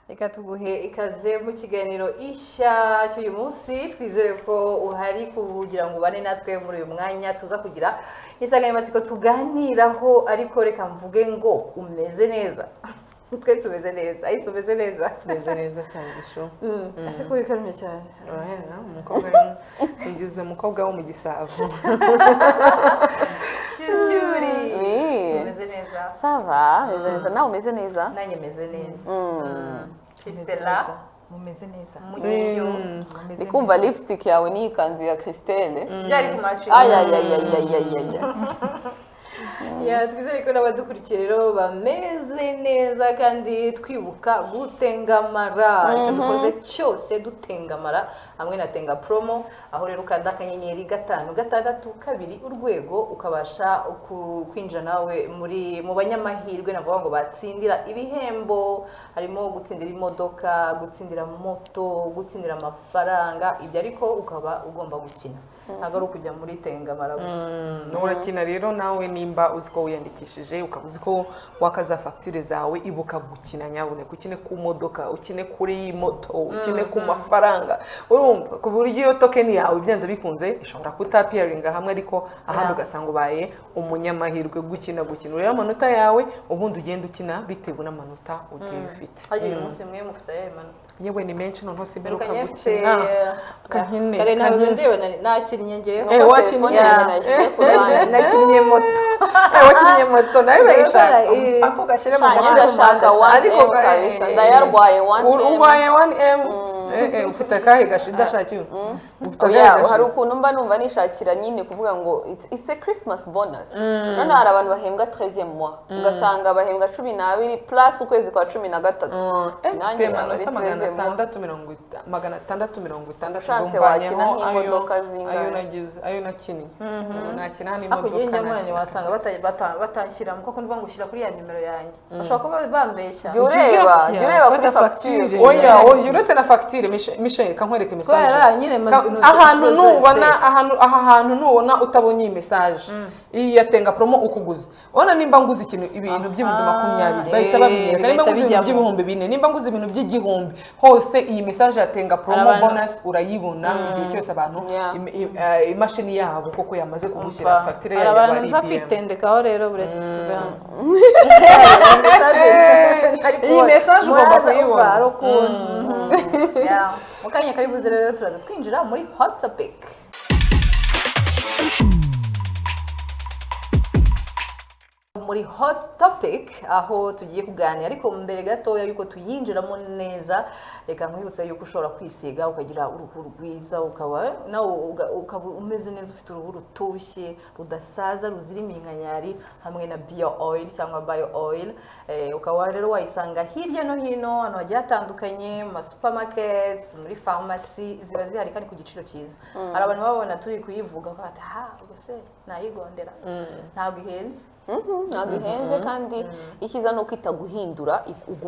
Reka tuguhe ikaze mu kiganiro ishya cy'uyu munsi twizere ko uhari kugira ngo ubane natwe muri uyu mwanya tuza kugira insanganyamatsiko tuganiraho ariko reka mvuge ngo umeze neza twe tumeze neza ahise umeze neza meze neza cyane bisho ase ko bikarumye cyane umukobwa yigize umukobwa wo mu gisabo cyuri umeze neza sava meze neza nawe umeze neza nanjye meze neza Christella mumeze neza ndikumva lipstick yawe ni ikanzu ya Christelle yari ku match ya twizere ko n'abadukurikiye rero bameze neza kandi twibuka gutengamara icyo dukoze cyose dutengamara hamwe na tenga promo aho rero ukanda akanyenyeri 562 urwego ukabasha kwinjira nawe mu banyamahirwe navuga ngo batsindira ibihembo harimo gutsindira imodoka gutsindira moto gutsindira amafaranga ibyo ariko ukaba ugomba gukina ntabwo ari ukujya muri tengamara gusa urakina rero nawe nimba uzi ko wiyandikishije ukaba uzi ko wakaza facture zawe ibuka gukina nyabuneka ukine ku modoka ukine kuri moto ukine ku mafaranga urumva ku buryo iyo token yawe byanze bikunze ishobora kutapiringa hamwe ariko ahandi ugasanga ubaye umunyamahirwe gukina ureba amanota yawe ubundi ugenda ukina bitewe n'amanota ugiye ufite hagiye umunsi mwe mufite ayo manota yewe ni menshi none hose mberuka gukina kankine kare nawe ndeba nakinnye ngewe wakinnye nakinnye moto wakinnye moto nawe urayishaka ako gashyire mu ndashaka 1M kabisa ndayarwaye 1M urwaye 1M ufite akahe gashidashakiwe hari ukuntu mba numva nishakira nyine kuvuga ngo it's a Christmas bonus none hari abantu bahembwa 13e mois ugasanga bahembwa 12 plus ukwezi kwa 13 nanjye bari 660 chance wakina nk'imodoka zingahe ayo nakinnye nakina n'imodoka wasanga batashyiramo kuko ndivuga ngo ushyira kuri ya nimero yanjye bashobora kuba bambeshya ureba kuri facture oya uretse na facture Michel kankwereke message ahantu nubona utabonye iyi message iyi yatenga promo ukuguza ona nimba nguze ibintu by'ibihumbi 20 bahita babinyereka nimba nguze ibintu by'ibihumbi 4 nimba nguze ibintu by'igihumbi hose iyi message yatenga promo bonus urayibona mu gihe cyose abantu imashini yabo koko yamaze kugushyira facture yayo bari abantu nza kwitendekaho rero buretse tuve hano iyi message ugomba kuyibona mukanya karibuze rero turaza twinjira muri hot topic muri hot topic aho tugiye kuganira ariko mbere gatoya yuko tuyinjiramo neza reka nkwibutsa yuko ushobora kwisiga ukagira uruhu rwiza ukaba umeze neza ufite uruhu rutoshye rudasaza ruzira iminkanyari hamwe na bio oil cyangwa bio oil ukaba rero wayisanga hirya no hino hano hagiye hatandukanye mu supermarkets muri pharmacy ziba zihari kandi ku giciro cyiza hari abantu babona turi kuyivuga bati ubuse nayigondera ntabwo ihenze ntabwo ihenze kandi ikiza no kwita guhindura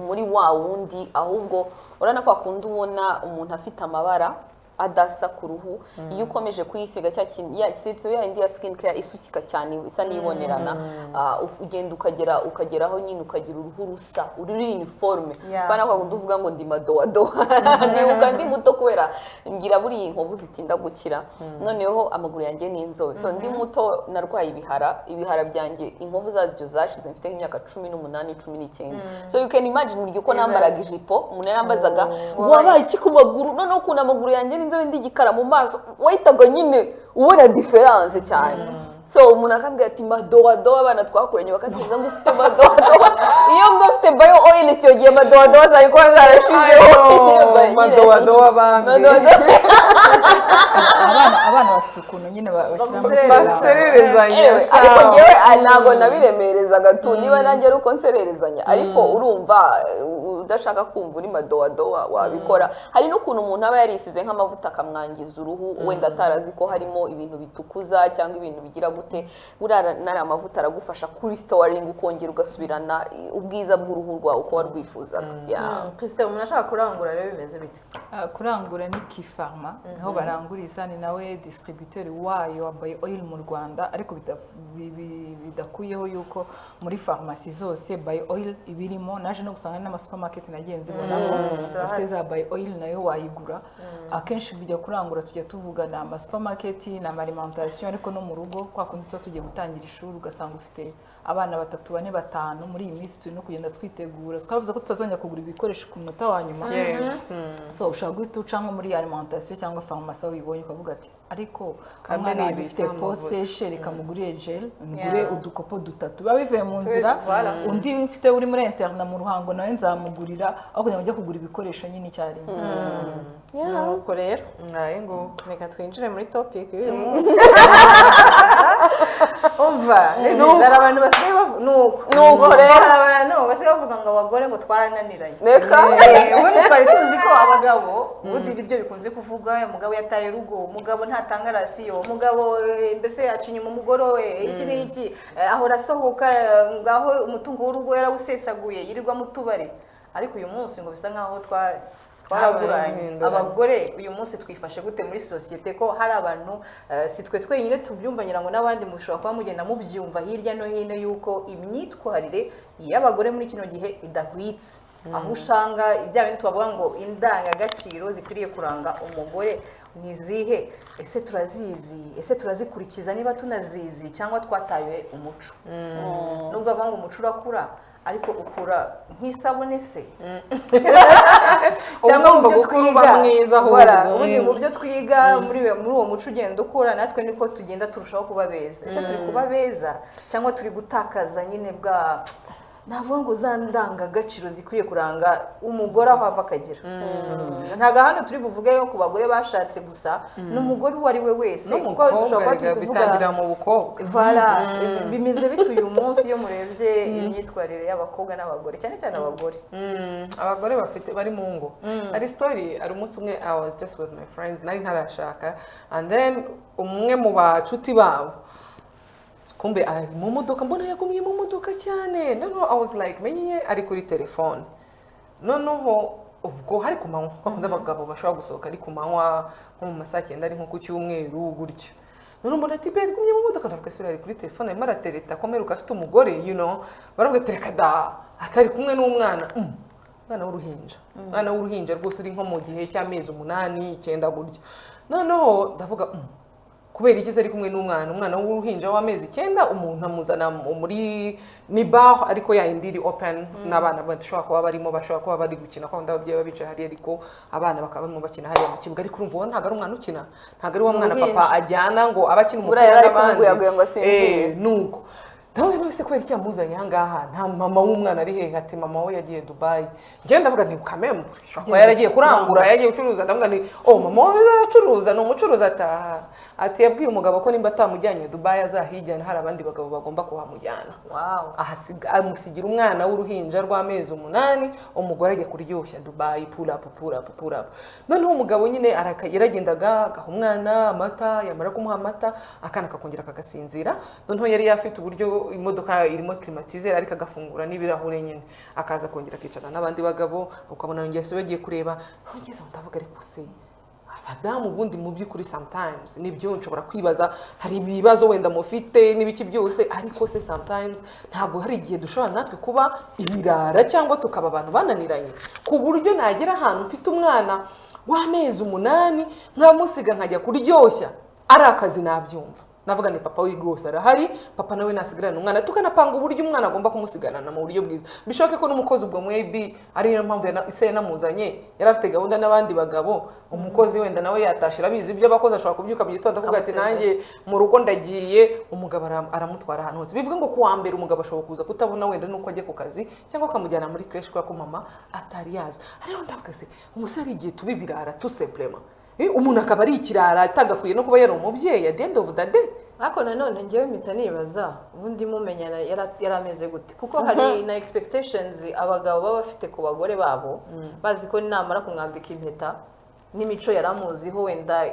muri wa wundi ahubwo urana ko akunda ubona umuntu afite amabara adasa ku ruhu iyo ukomeje kuyisiga cya kintu ya indi ya skin care isukika cyane isa nibonerana ugenda ukageraho nyine ukagira uruhu rusa uri uniforme bana kwa kuvuga ngo ndi madowadowa ni ugandi muto kubera ngira buri inkovu zitinda gukira noneho amaguru yanjye ni inzobe so ndi muto narwaye ibihara byanjye inkovu zaje zashize mfite nk'imyaka 18 19 so you can imagine buryo ko nambaraga ijipo umuntu yarambazaga wabaye iki ku maguru noneho kuna amaguru yanjye inzobe ndigikara mu maso wahitaga nyine ubona difference cyane so umuntu akambwira ati madowadowa abana twakuranye bakatiza ngo ufite madowadowa iyo mba ufite bio oil icyo gihe madowadowa zari kuba zarashizeho madowadowa bambi abana bafite ukuntu nyine bashyiramo basererezanya ariko ngewe ntabwo nabiremerezaga tu niba nanjye ari uko nsererezanya ariko urumva udashaka kumva uri madowadowa wabikora hari n'ukuntu umuntu aba yarisize nk'amavuta akamwangiza uruhu wenda atarazi ko harimo ibintu bitukuza cyangwa ibintu bigira gute buriya nari amavuta aragufasha kuri storing ukongera ugasubirana ubwiza bw'uruhu rwawe uko warwifuzaga. Christelle umuntu ashaka kurangura rero bimeze bite? Kurangura ni Kifarma niho baranguriza, ni nawe distributeur wayo wa Bio Oil mu Rwanda, ariko bidakuyeho yuko muri farumasi zose Bio Oil ibirimo. Naje no gusanga n'ama supermarket nagiye nzibonamo bafite za Bio Oil nayo wayigura. Akenshi bijya kurangura tujya tuvugana ama supermarket na alimentation, ariko no mu rugo kwa kundi tugiye gutangira ishuri ugasanga ufite abana 3, 4, 5 muri iyi minsi turi no kugenda twitegura. Twavuze ko tutazongera kugura ibikoresho ku munota wa nyuma. So ushaka guhita ucamo muri alimentation cyangwa farumasi aho ubibonye ukavuga ati ariko umwana afite poseshe reka mugurire gel, ngure udukopo 3 biba bivuye mu nzira. Undi mfite uri muri internet mu Ruhango nawe nzamugurira aho kugira ngo njye kugura ibikoresho nyine cyari. Nuko rero ngo reka twinjire muri topic y'uyu munsi. Umva hari abantu basigaye nuko rero abantu basigaye bavuga ngo abagore ngo twarananiranye. Ubundi twari tuzi ko abagabo ubundi ibyo bikunze kuvuga umugabo yataye urugo, umugabo ntatanga rasiyo, umugabo mbese yaca inyuma umugore we iki n'iki, ahora asohoka ngaho umutungo w'urugo yarawusesaguye yirirwa mu tubari. Ariko uyu munsi ngo bisa nkaho twaraguranye. Abagore uyu munsi twifashe gute muri societe ko hari abantu si twe twenyine tubyumva ngira ngo n'abandi mushobora kuba mugenda mubyumva hirya no hino yuko imyitwarire y'abagore muri kino gihe idahwitse, aho usanga ibya bintu tubavuga ngo indangagaciro zikwiriye kuranga umugore nizihe, ese turazizi, ese turazikurikiza, niba tunazizi cyangwa twataye umuco. Nubwo bavuga ngo umuco urakura ariko ukura nk'isabune se cyangwa mu byo twiga mu byo twiga muri uwo muco ugenda ukura, natwe niko tugenda turushaho kuba beza. Ese turi kuba beza cyangwa turi gutakaza nyine bwa navuga ngo za ndangagaciro zikwiye kuranga umugore aho ava akagera? Ntago hano turi buvuge yo ku bagore bashatse gusa, n'umugore uwo ari we wese, kuko dushobora kuba bitangira mu bukobwa. Bimeze bite uyu munsi iyo murebye imyitwarire y'abakobwa n'abagore, cyane cyane abagore? Abagore bari mu ngo. Hari story, ari umunsi umwe I was just with my friends, nari ntarashaka, and then umwe mu bacuti babo kumbe ari mu modoka, mbona yagumye mu modoka cyane. Noneho I was like menye ari kuri telefone. Noneho ubwo hari kumanywa, bakunda abagabo bashobora gusohoka ari kumanywa nko mu masaa 9 ari nko ku cyumweru gutyo. Noneho mbona ati be yagumye mu modoka, ndavuga se ari kuri telefone arimo aratereta komeruka afite umugore, baravuga tereka da atari kumwe n'umwana. Umwana w'uruhinja rwose uri nko mu gihe cy'amezi 8, 9 gutyo. Noneho ndavuga kubera iki ari kumwe umwana w'uruhinja w'amezi 9, umuntu amuzana muri ni bar ariko ya indiri open, n'abana bashobora kuba barimo, bashobora kuba bari gukina kwa ndababyeyi babicaye hari, ariko abana bakaba barimo bakina hari mu kibuga. Ariko urumva ntago ari umwana ukina, ntago ari wa mwana papa ajyana ngo abakina umupira n'abandi. Nuko ndavuga nose kubera iki yamuzanye ahangaha, nta mama w'umwana ari hehe? Ati mama we yagiye Dubai. Njye ndavuga nti kamembe shaka yaragiye kurangura, yagiye gucuruza. Ndavuga nti mama we aracuruza, ni umucuruzi ataha. Ati yabwiye umugabo ko nimba atamujyanye Dubai azahijyana, hari abandi bagabo bagomba kuhamujyana. Amusigira umwana w'uruhinja rw'amezi 8, umugore agiye kuryoshya Dubai, pull up. Noneho umugabo nyine yaragendaga agaha umwana amata, yamara kumuha amata akana kakongera kagasinzira. Noneho yari yafite uburyo imodoka irimo climatizer ariko agafungura n'ibirahure nyine, akaza kongera akicara n'abandi bagabo, ukabona yongeye bagiye kureba. Ngeze ndavuga ariko se abadamu ubundi mu by'ukuri sometimes nibyo nshobora kwibaza, hari ibibazo wenda mufite n'ibiki byose, ariko se sometimes ntabwo hari igihe dushobora natwe kuba ibirara cyangwa tukaba abantu bananiranye ku buryo nagera ahantu mfite umwana w'amezi 8 nkamusiga nkajya kuryoshya, ari akazi nabyumva. Navuga ni papa w'igose arahari, papa nawe nasigarana umwana, tukanapanga uburyo umwana agomba kumusigarana mu buryo bwiza. Bishoke ko n'umukozi ubwo maybe ari yo mpamvu ise yanamuzanye, yari afite gahunda n'abandi bagabo. Umukozi wenda nawe yatashira bizi ibyo abakozi ashobora kubyuka mu gitondo avuga ati nanjye mu rugo ndagiye, umugabo aramutwara ahantu hose. Bivuga ngo kuwa mbere umugabo ashobora kuza kutabona wenda nuko ajye ku kazi cyangwa akamujyana muri creche kwa ko mama atari yaza. Ariho ndavuga se umusore igihe tubibirara tout simplement umuntu akaba ari ikirara atagakwiye no kuba yari umubyeyi at the end of the day. ariko nanone njyewe mpita nibaza ubundi mumenyana yari ameze gute kuko hari na expectations abagabo baba bafite ku bagore babo bazi ko namara kumwambika impeta n'imico yaramuziho wenda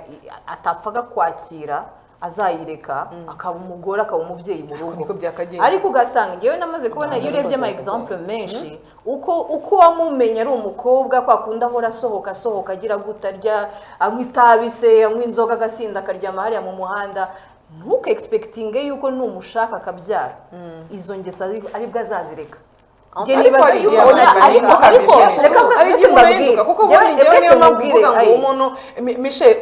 atapfaga kwakira azayireka akaba umugore akaba umubyeyi mu rugo ariko ugasanga ngewe namaze kubona iyo urebye ama example menshi uko wamumenya ari umukobwa kwa kunda ahora asohoka agira gutarya anywa itabi se anywa inzoga agasinda akaryama hariya mu muhanda ntuke expectinge yuko numushaka akabyara izo ngeso aribwo azazireka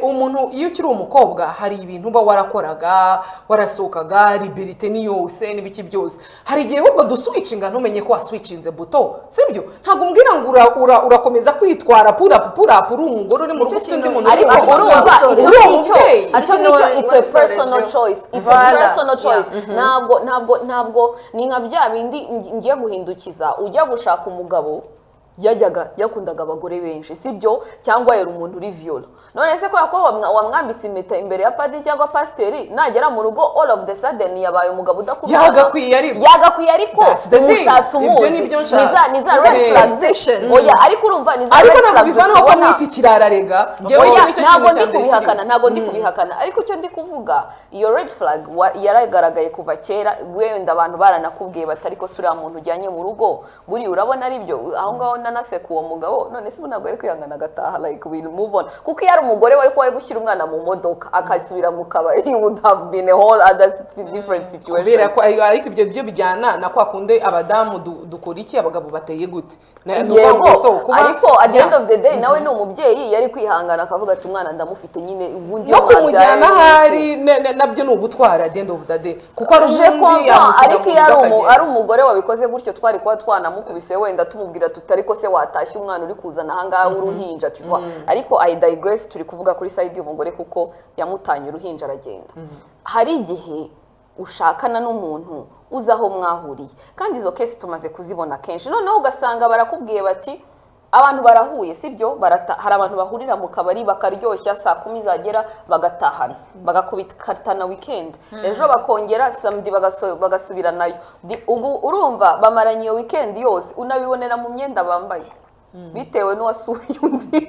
umuntu iyo ukiri umukobwa hari ibintu uba warakoraga warasohokaga liberite ni yose n'ibiki byose hari igihe ahubwo duswitchinga ntumenye ko waswitchinze buto sibyo ntabwo umbwira ngo urakomeza kwitwara purapu uri umugore uri mu rugo ufite undi muntu ariko urumva icyo ngicyo it's a personal choice ntabwo ni nka bya bindi ngiye guhindukiza ujya gushaka umugabo yakundaga abagore benshi sibyo cyangwa yari umuntu uri viola none se ko wamwambitse impeta imbere ya padiri cyangwa pasiteri nagera mu rugo all of the sudden yabaye umugabo udakubana yagakwiye ariko umushatse umuzi ni za red flags oya ariko urumva ni za red flags ariko bivana ko mwita ikirara rega ntabwo ndi kubihakana ariko icyo ndi kuvuga iyo red flag yaragaragaye kuva kera wenda abantu baranakubwiye batari ko sura muntu ujyanye mu rugo buri urabona ari byo aho ngaho nanaseka uwo mugabo none se ntabwo ari kwihangana agataha like we move on kuko iyo ari umugore wari kuba ari gushyira umwana mu modoka akasubira mu kabari would have been a whole other different situation ariko ibyo byo bijyana na kwa kunde abadamu dukora iki abagabo bateye gute yego ariko at the end of the day nawe ni umubyeyi yari kwihangana akavuga ati umwana ndamufite nyine ubundi no kumujyana ahari nabyo ni ugutwara at the end of the day kuko ari ubundi ariko iyo ari umugore wabikoze gutyo twari kuba twanamukubise wenda tumubwira tutari ko se watashye umwana uri kuzana ahangaha w'uruhinja tuva ariko I digress turi kuvuga kuri side y'umugore kuko yamutanye uruhinja aragenda hari igihe ushakana n'umuntu uzi aho mwahuriye kandi izo kesi tumaze kuzibona kenshi noneho ugasanga barakubwiye bati abantu barahuye sibyo hari abantu bahurira mu kabari bakaryoshya saa 10 zagera bagatahana bagakubitana weekend ejo bakongera samedi bagasubira nayo urumva bamaranye iyo weekend yose unabibonera mu myenda bambaye bitewe n'uwasuye undi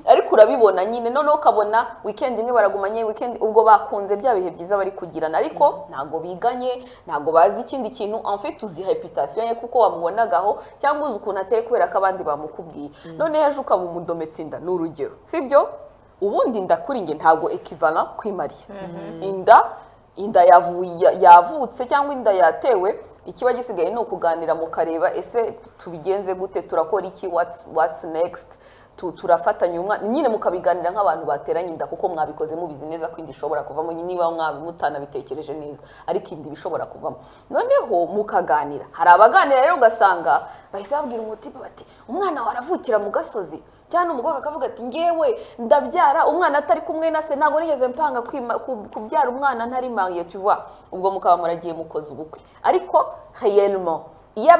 ariko urabibona nyine noneho ukabona weekend imwe baragumanye weekend ubwo bakunze bya bihe byiza bari kugirana ariko ntago biganye ntago bazi ikindi kintu en fait uzi reputation ye kuko wamubonagaho cyangwa uzi ukuntu ateye kubera ko abandi bamukubwiye none ejo ukaba umudometse inda n'urugero sibyo ubundi inda kuri nge ntago equivalent kwimariya inda yavutse cyangwa inda yatewe ikiba gisigaye ni ukuganira mukareba ese tubigenze gute turakora iki what's next turafatanya umwana nyine mukabiganira nk'abantu bateranye inda kuko mwabikoze mubizi neza ko indi ishobora kuvamo niba mutanabitekereje neza ariko indi bishobora kuvamo noneho mukaganira hari abaganira rero ugasanga bahise babwira umutipe bati umwana waravukira mu gasozi cyane umugore akavuga ati ngewe ndabyara umwana atari kumwe na se ntago nigeze mpanga kubyara umwana ntari mariye tuva ubwo mukaba muragiye mukoze ubukwe ariko réellement iyo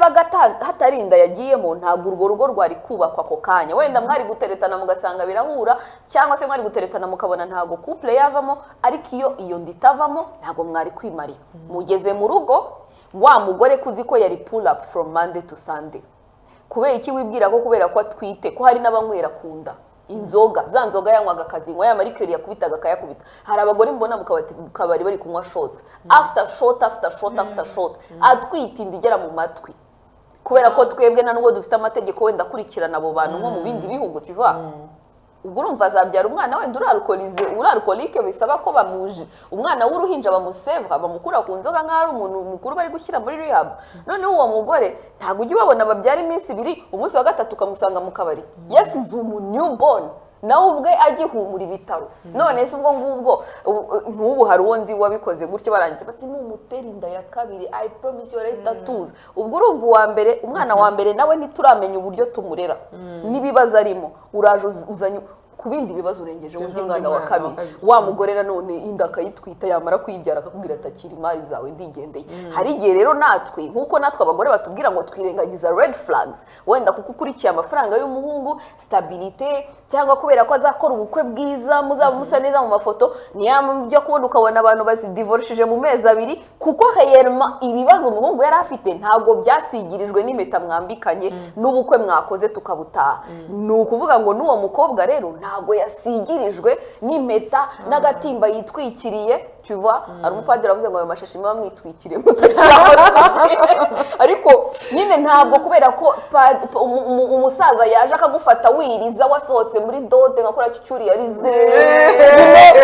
hatari inda yagiyemo ntabwo urwo rugo rwari kubakwa ako kanya wenda mwari guteretana mugasanga birahura cyangwa se mwari guteretana mukabona ntabwo couple yavamo ariko iyo nditavamo ntabwo mwari kwimarira mugeze mu rugo wa mugore kuzi ko yari pull up from Monday to Sunday kubera iki wibwira ko kubera ko atwite ko hari n'abanywera kunda inzoga za nzoga yanywaga akazinywa ya marikeri yakubitaga akayakubita hari abagore mbona mu kabari bari kunywa shot after shot atwite inda igera mu matwi kubera ko twebwe na nubwo dufite amategeko wenda akurikirana abo bantu nko mu bindi bihugu tuva ubwo urumva azabyara umwana wenda urarukolike bisaba ko bamuje umwana w'uruhinja bamusevra bamukura ku nzoga nk'aho ari umuntu mukuru bari gushyira muri rehab noneho uwo mugore ntabwo ujya ubabona babyara iminsi 2 umunsi wa gatatu ukamusanga mu kabari yasize newborn nawe ubwe agihumura ibitaro none se ubwo ngubwo ntubu hari uwo nzi wabikoze gutyo barangiye bati numutera inda ya kabiri I promise you tatuze ubwo urumva uwa mbere umwana wa mbere nawe ntituramenya uburyo tumurera nibibaza arimo uraje uzanye ku bindi bibazo urengeje undi Undi mwana wa mwana wa kabiri kabiri. wa mugore nanone inda akayitwita yamara kuyibyara akakubwira ati akira imari zawe ndigendeye hari igihe rero natwe nk'uko natwe abagore batubwira ngo twirengagiza red flags wenda kuko ukurikiye amafaranga y'umuhungu stabilite cyangwa kubera ko azakora ubukwe bwiza muzaba musa neza mu mafoto niyamujya kubona ukabona abantu bazidivorishije mu mezi abiri kuko heyerma ibibazo umuhungu yari afite ntabwo byasigirijwe n'impeta mwambikanye n'ubukwe mwakoze tukabutaha ni ukuvuga ngo n'uwo mukobwa rero ntabwo yasigirijwe n'impeta n'agatimba yitwikiriye tuva hari umupadiri avuze ngo ayo mashashi muba mwitwikiriye ariko nyine ntabwo kubera ko umusaza yaje akagufata wiriza wasohotse muri dote nkakora cyucyuri yarize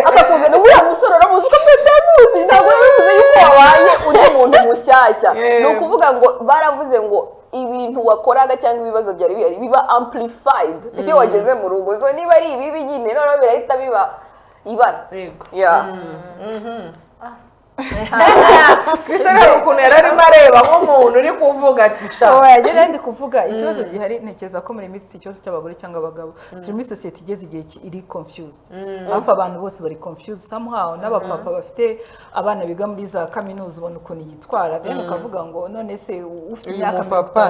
akakuzana uriya musore uramuzi ko mutamuzi ntabwo bivuze yuko wabaye undi muntu mushyashya ni ukuvuga ngo baravuze ngo ibintu wakoraga cyangwa ibibazo byari bihari biba amplified iyo wageze mu rugo so niba ari ibibi nyine noneho birahita biba ibara Christelle hari ukuntu yari arimo areba nk'umuntu uri kuvuga ati sha yagenda ndi kuvuga ikibazo gihari ntekereza ko muri minsi ikibazo cy'abagore cyangwa abagabo turi muri society igeze igihe iri confused hafi abantu bose bari confused somehow n'abapapa bafite abana biga muri za kaminuza ubona ukuntu yitwara then ukavuga ngo none se ufite imyaka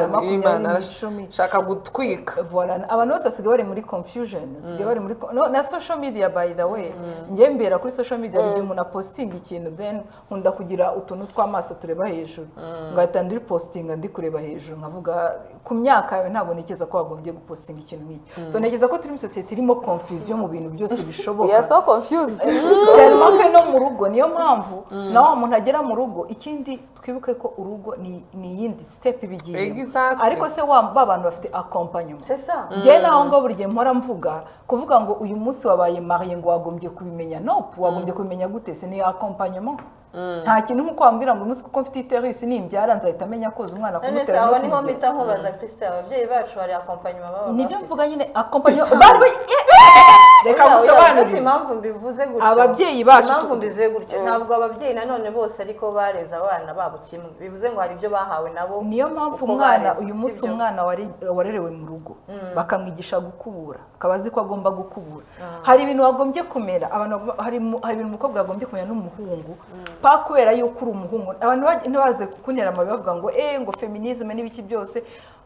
makumyabiri shaka gutwika abantu bose basigaye bari muri confusion basigaye bari muri na social media by the way njye mbera kuri social media igihe umuntu apostinga ikintu then nkunda kugira utuntu tw'amaso tureba hejuru ngahita ndi postinga ndi kureba hejuru nkavuga ku myaka yawe ntabwo ntekereza ko wagombye gupostinga ikintu nk'iki so ntekereza ko turi muri society irimo confusion mu bintu byose bishoboka ya so confused tellement que no mu rugo niyo mpamvu naho umuntu agera mu rugo ikindi twibuke ko urugo ni yindi step bigiye ariko se ba bantu bafite accompagnement c'est ça njye naho ngo buri gihe mpora mvuga kuvuga ngo uyu munsi wabaye marié ngo wagombye kubimenya no wagombye kubimenya gute se ni accompagnement nta kintu nkuko wambwira ngo umunsi kuko mfite iterisi nimbyara nzahita amenya koza umwana kumutera no kumutera niho mpita nkubaza Christelle ababyeyi bacu bari accompagnement baba nibyo mvuga nyine accompagnement reka gusobanurira impamvu mbivuze gutyo ababyeyi bacu impamvu mbivuze gutyo ntabwo ababyeyi nanone bose ariko bareza abana babo kimwe bivuze ngo hari ibyo bahawe nabo niyo mpamvu umwana uyu munsi umwana warerewe mu rugo bakamwigisha gukubura akaba azi ko agomba gukubura hari ibintu wagombye kumera hari ibintu umukobwa yagombye kumera n'umuhungu pa kubera yuko uri umuhungu abantu ntibaze kukunera amabi bavuga ngo ngo feminisme n'ibiki byose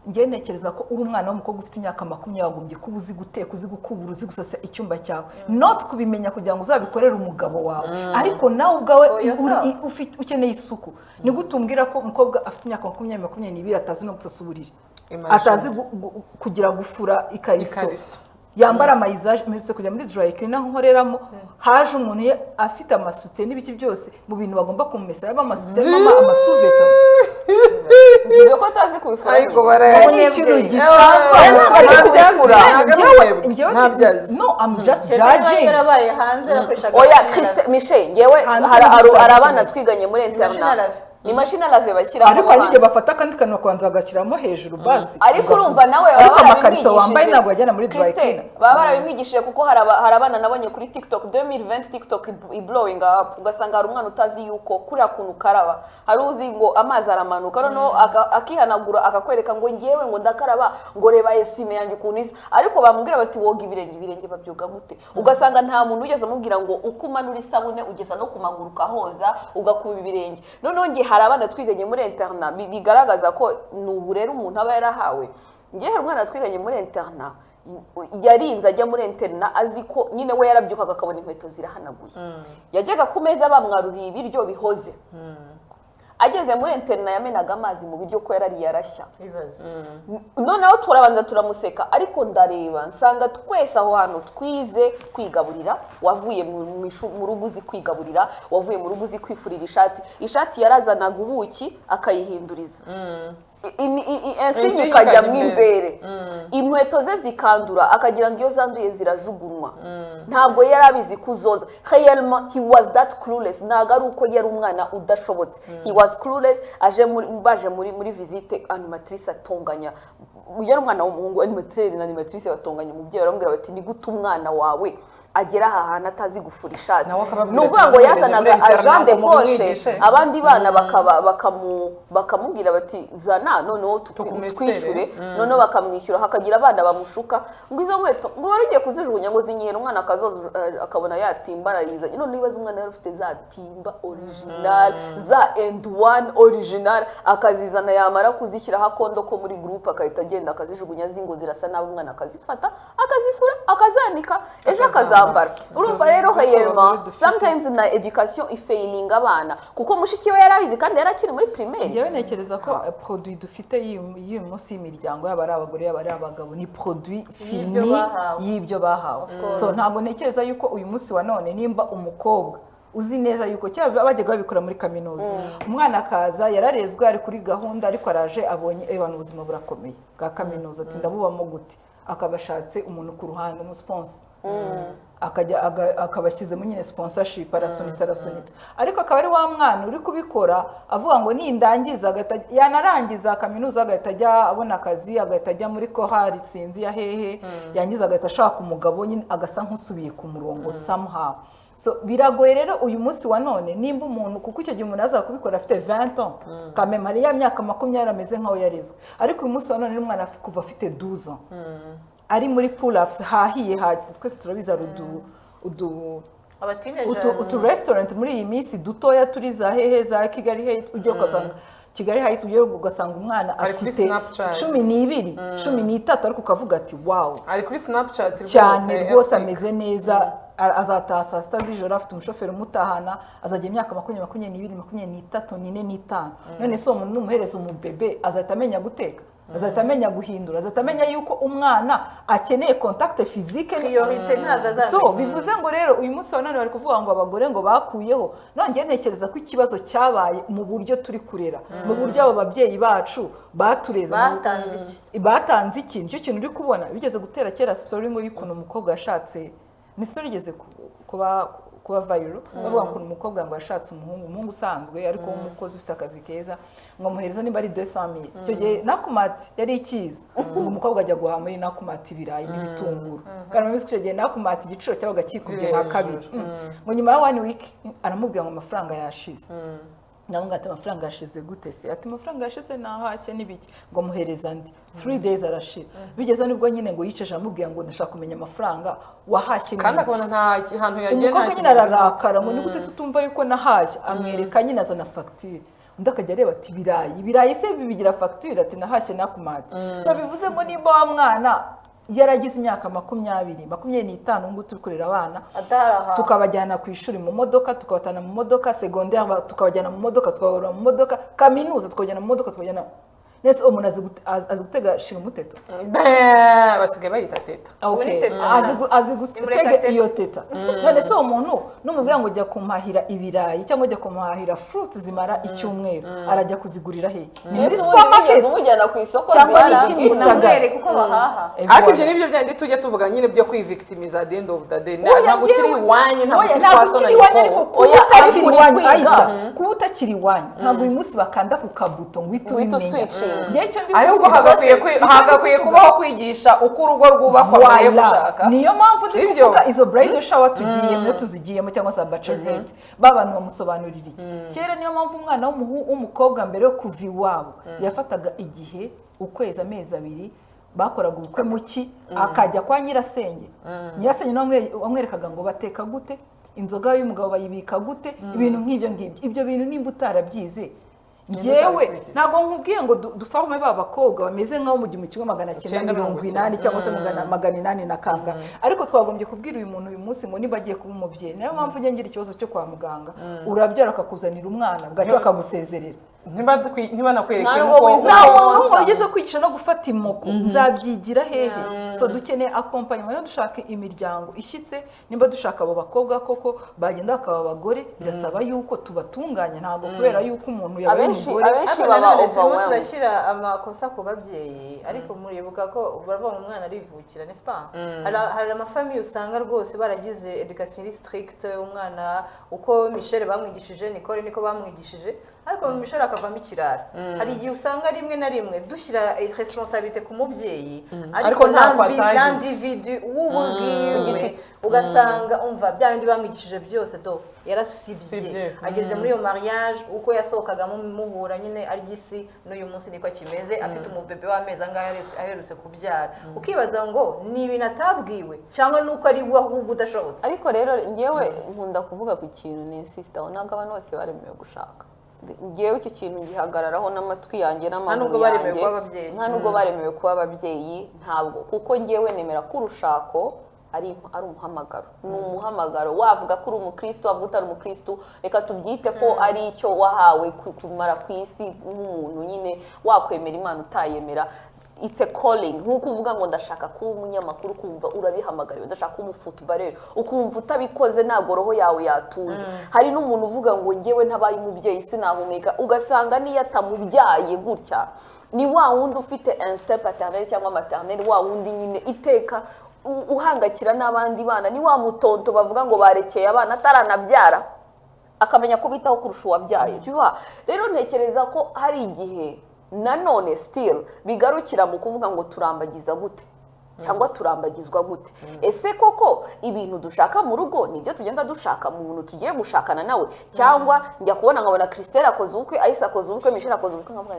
njye ntekereza ko uri umwana w'umukobwa ufite imyaka 20 wagombye kuba uzi guteka uzi gukubura uzi gusasa icyumba cyawe not kubimenya kugira ngo uzabikorere umugabo wawe ariko nawe ubwawe ukeneye isuku ni gutumbwira ko umukobwa afite imyaka 20-22 atazi no gusasa uburiri atazi kugira gufura ikariso yambara amayizaje mperutse kujya muri dry cleaner nkoreramo haje umuntu afite amasutse n'ibiki byose mu bintu bagomba kumumesa yaba amasutse amasuveto ngiye ko atazi kubifura ariko barayabona ikintu gisanzwe no I'm just judging yarabaye hanze akoreshaga oya Christelle Michel ngewe hari abana twiganye muri internet ni machine lave bashyira ariko ariko bafata kandi kanwa kwanza gashyiramo hejuru basi ariko urumva nawe ariko amakariso wambaye ntabwo yajyana muri dry cleaner baba barabimwigishije kuko hari abana nabonye kuri TikTok 2020 TikTok i blowing up ugasanga hari umwana utazi yuko kuriya kuntu karaba hari uzi ngo amazi aramanuka noneho akihanagura akakwereka ngo ngewe ngo ndakaraba ngo reba esime yanjye ukuntu isa ariko bamubwira bati woga ibirenge babyoga gute ugasanga nta muntu ugeze amubwira ngo uko umanura isabune ugeza no kumaguru ukahoza ugakuba ibirenge noneho nge hari abana twiganye muri interna bigaragaza ko n'ubu rero umuntu aba yarahawe ngiye hari umwana twiganye muri interna yarinze ajya muri interna azi ko nyine we yarabyukaga akabona inkweto zirahanaguye yajyaga ku meza bamwaruriye ibiryo bihoze ageze muri interna yamenaga amazi mu biryo ko yarari yarashya noneho turabanza turamuseka ariko ndareba nsanga twese aho hantu twize kwigaburira wavuye mu rugo uzi kwigaburira wavuye mu rugo uzi kwifurira ishati yarazanaga ubuki akayihinduriza ensinye ikajyamo imbere inkweto ze zikandura akagira ngo iyo zanduye zirajugunywa ntabwo yari abizi kuzoza réellement he was that clueless ntabwo ari uko yari umwana udashobotse he was clueless baje muri visite animatrice atonganya yari umwana w'umuhungu animatrice batonganya umubyeyi baramubwira bati ni gute umwana wawe agera aha hantu atazi gufura ishati Nawe akababwira ni ukuvuga ngo ati, yazanaga "Muri internet agent de ntabwo poche mumwigishe." abandi bana bakamubwira bati zana noneho Tukumesere. twishyure noneho bakamwishyura hakagira abana bamushuka ngo izo nkweto ngo wari ugiye kuzijugunya ngo zinyihera umwana akazoza akabona yatimba arayizanye none nibaza umwana yari ufite za timba original za end one original akazizana yamara kuzishyiraho akondo ko muri groupe akahita agenda akazijugunya zingo zirasa nabi umwana akazifata akazifura akazanika ejo akazambara urumva rero heyema sometimes na education ifailing abana kuko mushiki we yarabizi kandi yarakiri muri primaire njyewe ntekereza ko produit dufite y'uyu munsi y'imiryango yaba ari abagore yaba ari abagabo ni produit fini y'ibyo bahawe so ntabwo ntekereza yuko uyu munsi wa none nimba umukobwa uzi neza yuko cyaba bajyaga babikora muri kaminuza umwana akaza yararezwe ari kuri gahunda ariko araje abonye abantu ubuzima burakomeye bwa kaminuza ati ndabubamo gute akabashatse umuntu ku ruhande umusponsa akabashyizemo nyine sponsorship arasunitse ariko akaba ari wa mwana uri kubikora avuga ngo nindangiza yanarangiza kaminuza agahita ajya abona akazi agahita ajya muri kohari sinzi ya hehe yangiza agahita ashaka umugabo nyine agasa nk'usubiye ku murongo somehow so biragoye rero uyu munsi wa none nimba umuntu kuko icyo gihe umuntu aza kubikora afite 20 ans kameme hari ya myaka 20 ameze nkaho yarezwe ariko uyu munsi wa none n'umwana kuva afite 12 ans ari muri pull ups hahiye twese turabiza utu restaurant muri iyi minsi dutoya turi za hehe za Kigali Heights ujye ugasanga Kigali Heights ujye ugasanga umwana afite 12 13 ariko ukavuga ati wow ari kuri Snapchat cyane rwose ameze neza azataha saa sita z'ijoro afite umushoferi umutahana azajya imyaka 20 22 23 4 5 none so umuntu numuhereza umubebe azahita amenya guteka azahita amenya guhindura azahita amenya yuko umwana akeneye contact physique priorité ntazaza so bivuze ngo rero uyu munsi wa none bari kuvuga ngo abagore ngo bakuyeho none ntekereza ko ikibazo cyabaye mu buryo turi kurera mu buryo abo babyeyi bacu batureze batanze iki nicyo kintu uri kubona bigeze gutera kera story ngo y'ukuntu umukobwa yashatse ni story igeze kuba viral bavuga ko umukobwa ngo yashatse umuhungu usanzwe ariko umukozi ufite akazi keza ngo muhereza niba ari 200,000 icyo gihe Nakumati yari ikiza umukobwa ajya guhaha muri Nakumati ibirayi n'ibitunguru kandi mu icyo gihe Nakumati igiciro cyabaga kikubye nka kabiri ngo nyuma ya 1 week aramubwira ngo amafaranga yashize nawe ngati amafaranga yashize gute se ati amafaranga yashize nahashye nibiki ngo muhereza ndi 3 days arashira bigeze nibwo nyine ngo yiceje amubwira ngo ndashaka kumenya amafaranga wahashye kandi akabona nta hantu yagiye nta nyine ararakara ngo ni gute se utumva yuko nahashye amwereka nyine azana facture undi akajya areba ati ibirayi se bibigira facture ati nahashye Nakumati so bivuze ngo nimba wa mwana yaragize imyaka 25 ngo turi kurera abana tukabajyana ku ishuri mu modoka tukabatana mu modoka secondaire tukabajyana mu modoka tukabahora mu modoka kaminuza tukabajyana mu modoka tukabajyana ndetse umuntu azi gutega shira umuteto basigaye bayita teta azi gutega iyo teta none se umuntu numubwira ngo jya kumahira ibirayi cyangwa jya kumahira fruits zimara icyumweru arajya kuzigurira he ni muri supermarket umujyana ku isoko cyangwa n'ikindi kuko bahaha ariko ibyo nibyo byandi tujye tuvuga nyine byo kwivictimiza at the end of the day ntabwo kiri iwanyu ntabwo kiri kwasona yuko utakiri iwanyu Aiza kuba utakiri iwanyu ntabwo uyu munsi bakanda ku kabuto ngo uhite ubimenya ariko hagakwiye kubaho kwigisha uko urugo rwubakwa mbere yo gushaka niyo mpamvu ndi kuvuga izo bridal shower tugiyemo tuzigiyemo cyangwa se bachelorette babantu bamusobanurira iki kera niyo mpamvu umwana w'umukobwa mbere yo kuva iwabo yafataga igihe ukwezi amezi 2 bakoraga ubukwe muki akajya kwa nyirasenge wamwerekaga ngo bateka gute inzoga y'umugabo bayibika gute ibintu nk'ibyo ibyo bintu nimba utarabyize Jewe ntabwo nkubwiye ngo dufarume babakobwa bameze nkaho mu 1980 cyangwa se 800 na kanga ariko twagombye kubwira uyu muntu uyu munsi ngo niba agiye kuba umubyeyi nayo mpamvu ngira ikibazo cyo kwa muganga urabyara akakuzanira umwana bwacyo akagusezerera ntiba nakwerekeye nuko ugeze kwicisha no gufata imoko nzabyigira hehe so dukeneye accompagnement dushaka imiryango ishyitse nimba dushaka abo bakobwa koko bagenda bakaba abagore birasaba yuko tubatunganya ntabwo kubera yuko umuntu yabaye umugore turashyira amakosa ku babyeyi ariko muribuka ko baravuga umwana arivukira n'est pas hari amafamiye usanga rwose baragize education strict umwana uko Michelle bamwigishije Nicole niko bamwigishije ariko Michelle akavamo ikirara. Hari igihe usanga rimwe na rimwe dushyira responsabilité ku mubyeyi Ariko ntako individu w'ubwiwe ugasanga umva bya bindi bamwigishije byose do yarasibye ageze muri iyo mariage uko yasohokagamo muhura nyine ari gisi n'uyu munsi niko kimeze afite umubebe w'amezi angahe aherutse kubyara ukibaza ngo ni ibintu atabwiwe cyangwa nuko ari we ahubwo udashobotse. ariko rero ngewe nkunda kuvuga ku kintu n'insista ntabwo abantu bose baremewe gushaka. Ngewe icyo kintu gihagararaho n'amatwi yanjye n'amaguru yanjye nta nubwo baremewe kuba ababyeyi ntabwo kuko ngewe nemera ko urushako ari umuhamagaro, ni umuhamagaro. Wavuga ko uri umukristo wavuga utari umukristo, reka tubyite ko ari icyo wahawe kumara ku isi nk'umuntu nyine wakwemera Imana utayemera. It's a calling. Nkuko uvuga ngo ndashaka kuba umunyamakuru kumva urabihamagariwe, ndashaka kuba umufootballer ukumva utabikoze ntabwo roho yawe yatuza. Hari n'umuntu uvuga ngo ngewe ntabaye umubyeyi sinahumeka, ugasanga niyo atamubyaye gutya ni wa wundi ufite instinct paternel cyangwa maternel, wa wundi nyine iteka uhangakira n'abandi bana, ni wa mutonto bavuga ngo barekeye abana ataranabyara akamenya kubitaho kurusha uwabyaye. Rero ntekereza ko hari igihe nanone still bigarukira mu kuvuga ngo turambagiza gute cyangwa turambagizwa gute. Ese koko ibintu dushaka mu rugo nibyo tugenda dushaka mu muntu tugiye gushakana nawe, cyangwa njya kubona nkabona Christelle akoze ubukwe, Aïssa akoze ubukwe, Michelle akoze ubukwe, nkavuga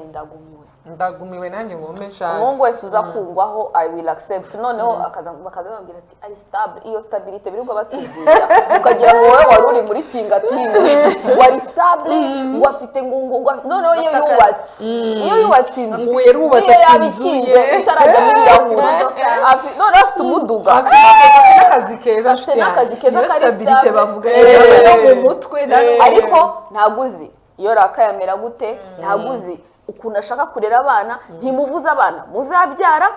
ndagumiwe nanjye ngo mbe nshaka umuhungu wese uza kungwaho I will accept. Noneho bakaza bambwira ati ari stable, iyo stabilité birirwa batubwira ukagira ngo wowe wari uri muri tingatinga wari stable wafite ngo noneho iyo yubatse inzu yabikinze utarajya muri birahuri noneho afite umuduga n'akazi keza stabilité bavuga mu mutwe. Ariko ntabwo uzi iyo rakayamera gute, ntabwo uzi ukuntu ashaka kurera abana, ntimuvuze abana muzabyara,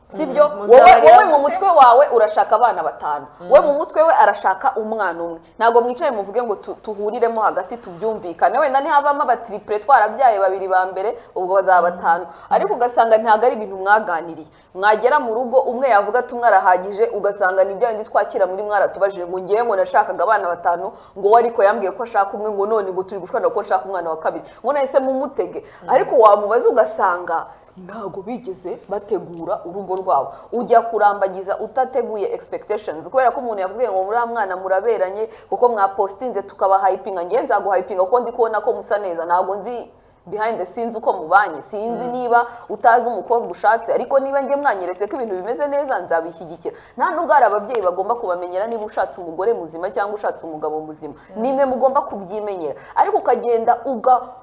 sibyo? Wowe mu mutwe wawe urashaka abana 5, we mu mutwe we arashaka umwana umwe. Ntabwo mwicaye muvuge ngo tuhuriremo hagati tubyumvikane, wenda ntihabamo abatriple twarabyaye 2 ba mbere ubwo bazaba 5, ariko ugasanga ntabwo ari ibintu mwaganiriye. Mwagera mu rugo umwe yavuga ati umwe arahagije, ugasanga nibyo ndi twakira muri mwaratubajije ngo ngiye ngo nashakaga abana 5, ngo we ariko yambwiye ko ashaka umwe, ngo none ngo turi gushwana ko nshaka umwana wa 2, ngo nahise mumutege. Ariko wamubaza ugasanga ntago bigeze bategura urugo rwabo. Ujya kurambagiza utateguye expectations, kubera ko umuntu yavuye ngo muri mwana muraberanye kuko mwapostinze tukaba hypinga, ngiye nzago hypinga kuko ndi kubona ko musa neza, ntago nzi behind the scenes uko mubanye, sinzi niba utazi umukobwa ushatse, ariko niba ngiye mwanyeretse ko ibintu bimeze neza nzabishyigikira. Nta nubwo ari ababyeyi bagomba kubamenyera niba ushatse umugore muzima cyangwa ushatse umugabo muzima, nimwe mugomba kubyimenyera. Ariko ukagenda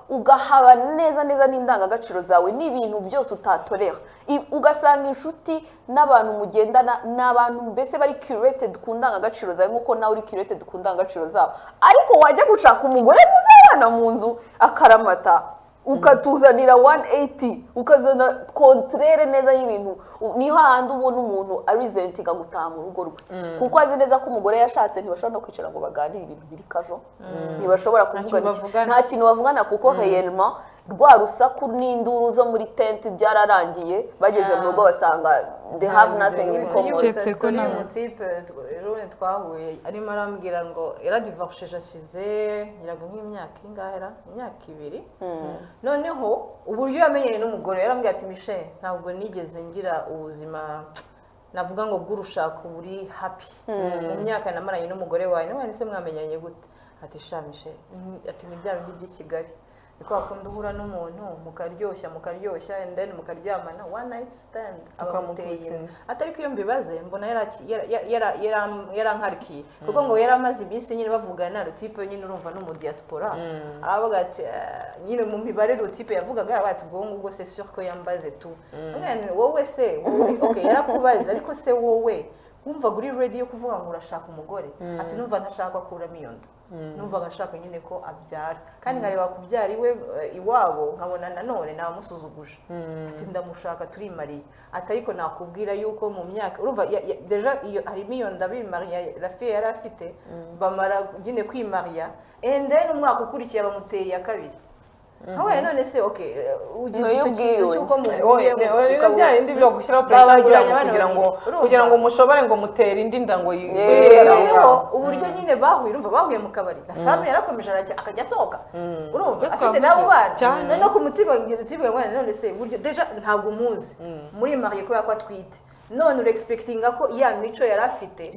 ugahaba neza n'indangagaciro zawe n'ibintu byose utatorera, ugasanga inshuti n'abantu mugendana n'abantu mbese bari curated ku ndangagaciro zawe nk'uko nawe uri curated ku ndangagaciro zabo. Ariko wajya gushaka umugore muzabana mu nzu akaramata ukatuzanira 180 ukazana contraire neza y'ibintu, niho handi ubona umuntu arizentinga gutaha mu rugo rwe kuko azi neza ko umugore yashatse ntibashobora no kwicara ngo baganire ibintu biri kajo, ntibashobora kuvuga nta kintu bavugana kuko réellement rwa rusaku n'induru zo muri tent byararangiye, bageze mu rugo basanga they have nothing in common. Cyetse ko ni umutipe rone twahuye arimo arambwira ngo yaradivorceje ashize nyiraga nk'imyaka ingahera imyaka 2, noneho uburyo yamenyeye n'umugore yarambwira ati Michelle ntabwo nigeze ngira ubuzima navuga ngo bw'urushako buri happy mu myaka namaranye n'umugore wawe. None se mwamenyanye gute? Ati sha Michelle ati ni bya bindi by'i Kigali niko akunda uhura n'umuntu mukaryoshya and then mukaryamana one night stand abamuteye. Atari ko iyo mbibaze mbona yarankarikiye kuko ngo yaramaze iminsi nyine bavugana rutipe nyine urumva no mu diaspora, aravuga ati nyine mu mibare rutipe yavugaga ati ubwo ngubwo c'est sûr ko yambaze tu wowe se okay yarakubaza ariko se wowe wumva guri ready yo kuvuga ngo urashaka umugore? Ati numva ntashaka kuramo iyo nda, numva ngashaka nyine ko abyara kandi nkareba kubyara iwe iwabo nkabona nanone namusuzuguje. Ati ndamushaka turi mariye, ati ariko nakubwira yuko mu myaka urumva deja iyo harimo iyo nda bimariya Rafie yari afite bamara nyine kwimariya and then umwaka ukurikiye bamuteye ya 2. habaye none se okay ugize Niyo icyo kintu ubwiwe. cy'uko bya yindi byo gushyiraho pressure kugira ngo mushobore ngo mutere indi nda ngo rero uburyo nyine bahuye mu kabari na femme yarakomeje akajya asohoka urumva afite nabo bana no ku mutima none se buryo deja ntabwo umuzi muri mariye kubera ko atwite none urexpectinga ko ya mico yari afite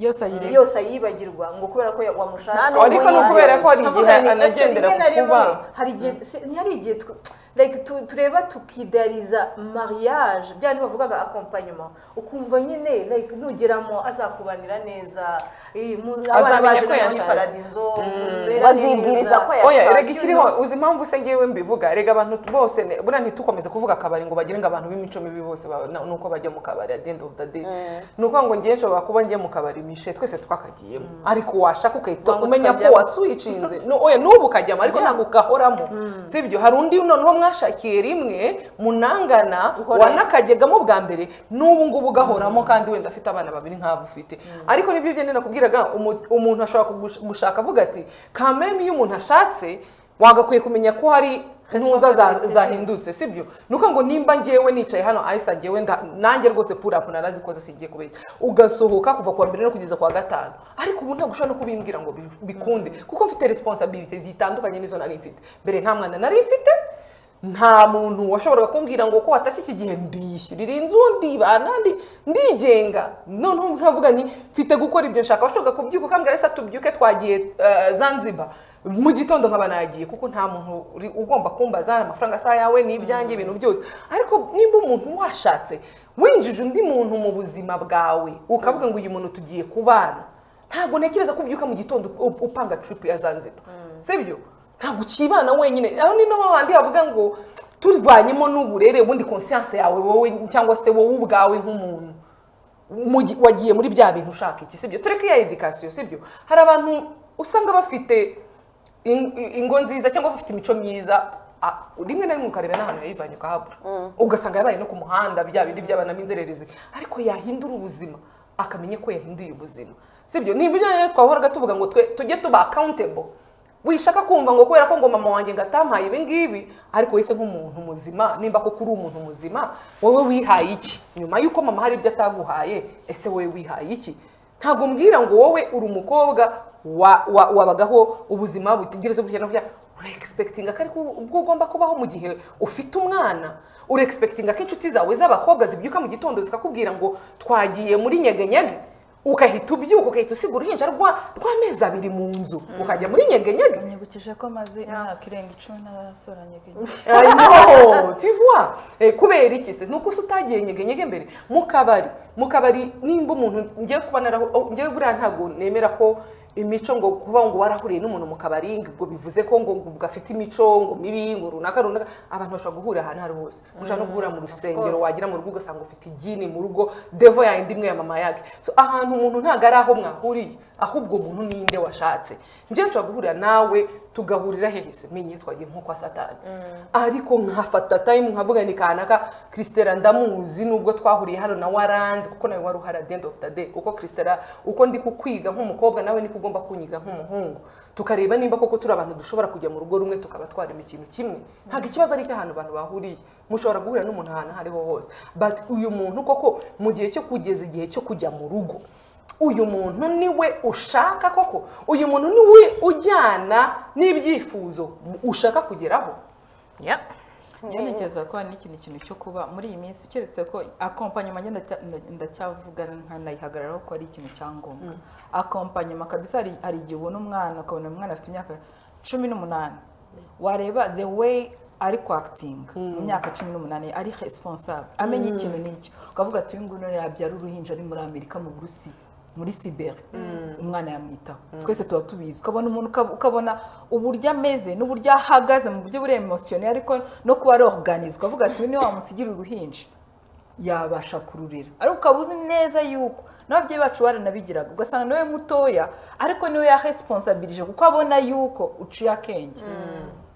yose ayibagirwa ngo kubera ko wamushatse ariko no kubera ko hari igihe anagendera kuba hari igihe like tureba tukidariza mariage byandi bavugaga accompagnement ukumva nyine like nugeramo azakubanira neza azamenya ko yashatse bazibwiriza ko yashatse oya erega ikiriho uzi impamvu se ngewe mbivuga erega abantu bose buriya ntitukomeze kuvuga akabari ngo bagire ngo abantu b'imico mibi bose nuko bajya mu kabari at the end of the day ni ukuvuga ngo ngiye nshobora kuba ngiye mu kabari mishe twese twakagiyemo ariko washaka ukahita umenya ko wasuyicinze oya n'ubu ukajyamo ariko ntabwo ugahoramo sibyo hari undi noneho mwashakiye rimwe munangana wanakagegamo bwa mbere n'ubu ngubu ugahoramo kandi wenda afite abana babiri nk'abo ufite ariko nibyo byenda nakubwiraga umuntu ashobora gushaka avuga ati kameme iyo umuntu ashatse wagakwiye kumenya ko hari ntuza zahindutse sibyo nuko ngo nimba ngewe nicaye hano ayisa ngewe nanjye rwose pura up narazikoze singiye kubeshya ugasohoka kuva kuwa mbere no kugeza kuwa gatanu ariko ubu ntabwo ushobora no kubimbwira ngo bikunde kuko mfite responsibility zitandukanye nizo nari mfite mbere nta mwana nari mfite nta muntu washoboraga kumbwira ngo ko watashye iki gihe ndishyurira inzu ndibana ndigenga noneho nkavuga nti mfite gukora ibyo nshaka washoboraga kubyuka ukambwira ese tubyuke twagiye Zanzibar mu gitondo nkaba nagiye kuko nta muntu ugomba kumbaza amafaranga asa yawe n'ibyanjye ibintu byose ariko nimba umuntu washatse winjije undi muntu mu buzima bwawe ukavuga ngo uyu muntu tugiye kubana ntabwo ntekereza kubyuka mu gitondo upanga trip ya Zanzibar sibyo ntabwo ukibana wenyine aho ni naho handi havuga ngo turivanyemo n'uburere ubundi conscience yawe wowe cyangwa se wowe ubwawe nk'umuntu wagiye muri bya bintu ushaka iki sibyo tureke ya education sibyo hari abantu usanga bafite ingo nziza cyangwa bafite imico myiza rimwe na rimwe ukareba n'ahantu yayivanye ukahabura ugasanga yabaye no ku muhanda bya bindi by'abana b'inzererezi ariko yahindura ubuzima akamenya ko yahinduye ubuzima sibyo ni ibyo rero twahoraga tuvuga ngo tujye tuba accountable wishaka kumva ngo kubera ko ngo mama wanjye ngatampaye ibi ngibi ariko wese nk'umuntu muzima nimba ko kuri umuntu muzima wowe wihaye iki nyuma yuko mama hari ibyo ataguhaye ese wowe wihaye iki ntabwo mbwira ngo wowe uri umukobwa wabagaho ubuzima butegereze gukena bya uri-expectinga ko ariko ubwo ugomba kubaho mu gihe ufite umwana uri-expectinga ko inshuti zawe z'abakobwa zibyuka mu gitondo zikakubwira ngo twagiye muri nyegenyege ukahita ubyuka ukahita usiga uruhinja rw'amezi abiri mu nzu ukajya muri nyegenyege nyibukije ko maze imyaka irenga 10 n'abasora nyegenyege tu vois kubera iki se nuko utagiye nyegenyege mbere mu kabari nimba umuntu ngiye kuba ngiye buriya ntago nemera ko imico ngo kuba ngo warahuriye n'umuntu mu kabari ngo bivuze ko ngo gafite imico ngo mibi ngo runaka abantu bashobora guhura ahantu hari hose ushaka no guhura mu rusengero wagira mu rugo ugasanga ufite igini mu rugo devo yindi imwe ya mama yake so ahantu umuntu ntago ari aho mwahuriye ahubwo umuntu ninde washatse njye nshobora guhurira nawe tugahurira hehese menye twagiye nko kwa Satani ariko nkafata time nkavuga ni kanaka Kristera ndamuzi nubwo twahuriye hano na waranze kuko nawe wari uhara at the end of the day uko Kristera uko ndi kukwiga nk'umukobwa nawe ni kugomba kunyiga nk'umuhungu tukareba nimba koko turi abantu dushobora kujya mu rugo rumwe tukaba twari mu kintu kimwe ntago ikibazo ari cy'ahantu abantu bahuriye mushobora guhura n'umuntu ahantu hariho hose but uyu muntu koko mu gihe cyo kugeza igihe cyo kujya mu rugo uyu muntu niwe ushaka koko uyu muntu niwe ujyana n'ibyifuzo ushaka kugeraho ntekereza ko hari n'ikindi kintu cyo kuba muri iyi minsi keretse ko accompagnement ndacyavuga nkanayihagararaho ko ari ikintu cyangombwa accompagnement kabisa hari igihe ubona umwana ukabona umwana afite imyaka 18 wareba the way ari acting mu myaka 18 ari responsable amenye ikintu n'icyo ukavuga ati uyu nguyu yabyara uruhinja ari muri Amerika mu Burusiya muri Siberi umwana yamwitaho twese tuba tubizi ukabona umuntu ukabona uburyo ameze n'uburyo ahagaze mu buryo buri emotionnel ariko no kuba ari organize ukavuga ati ni wamusigira uruhinja yabasha kururira ariko ukabuzi neza yuko n'ababyeyi bacu baranabigiraga ugasanga nawe mutoya ariko niwe ya responsabilité kuko abona yuko uciye akenge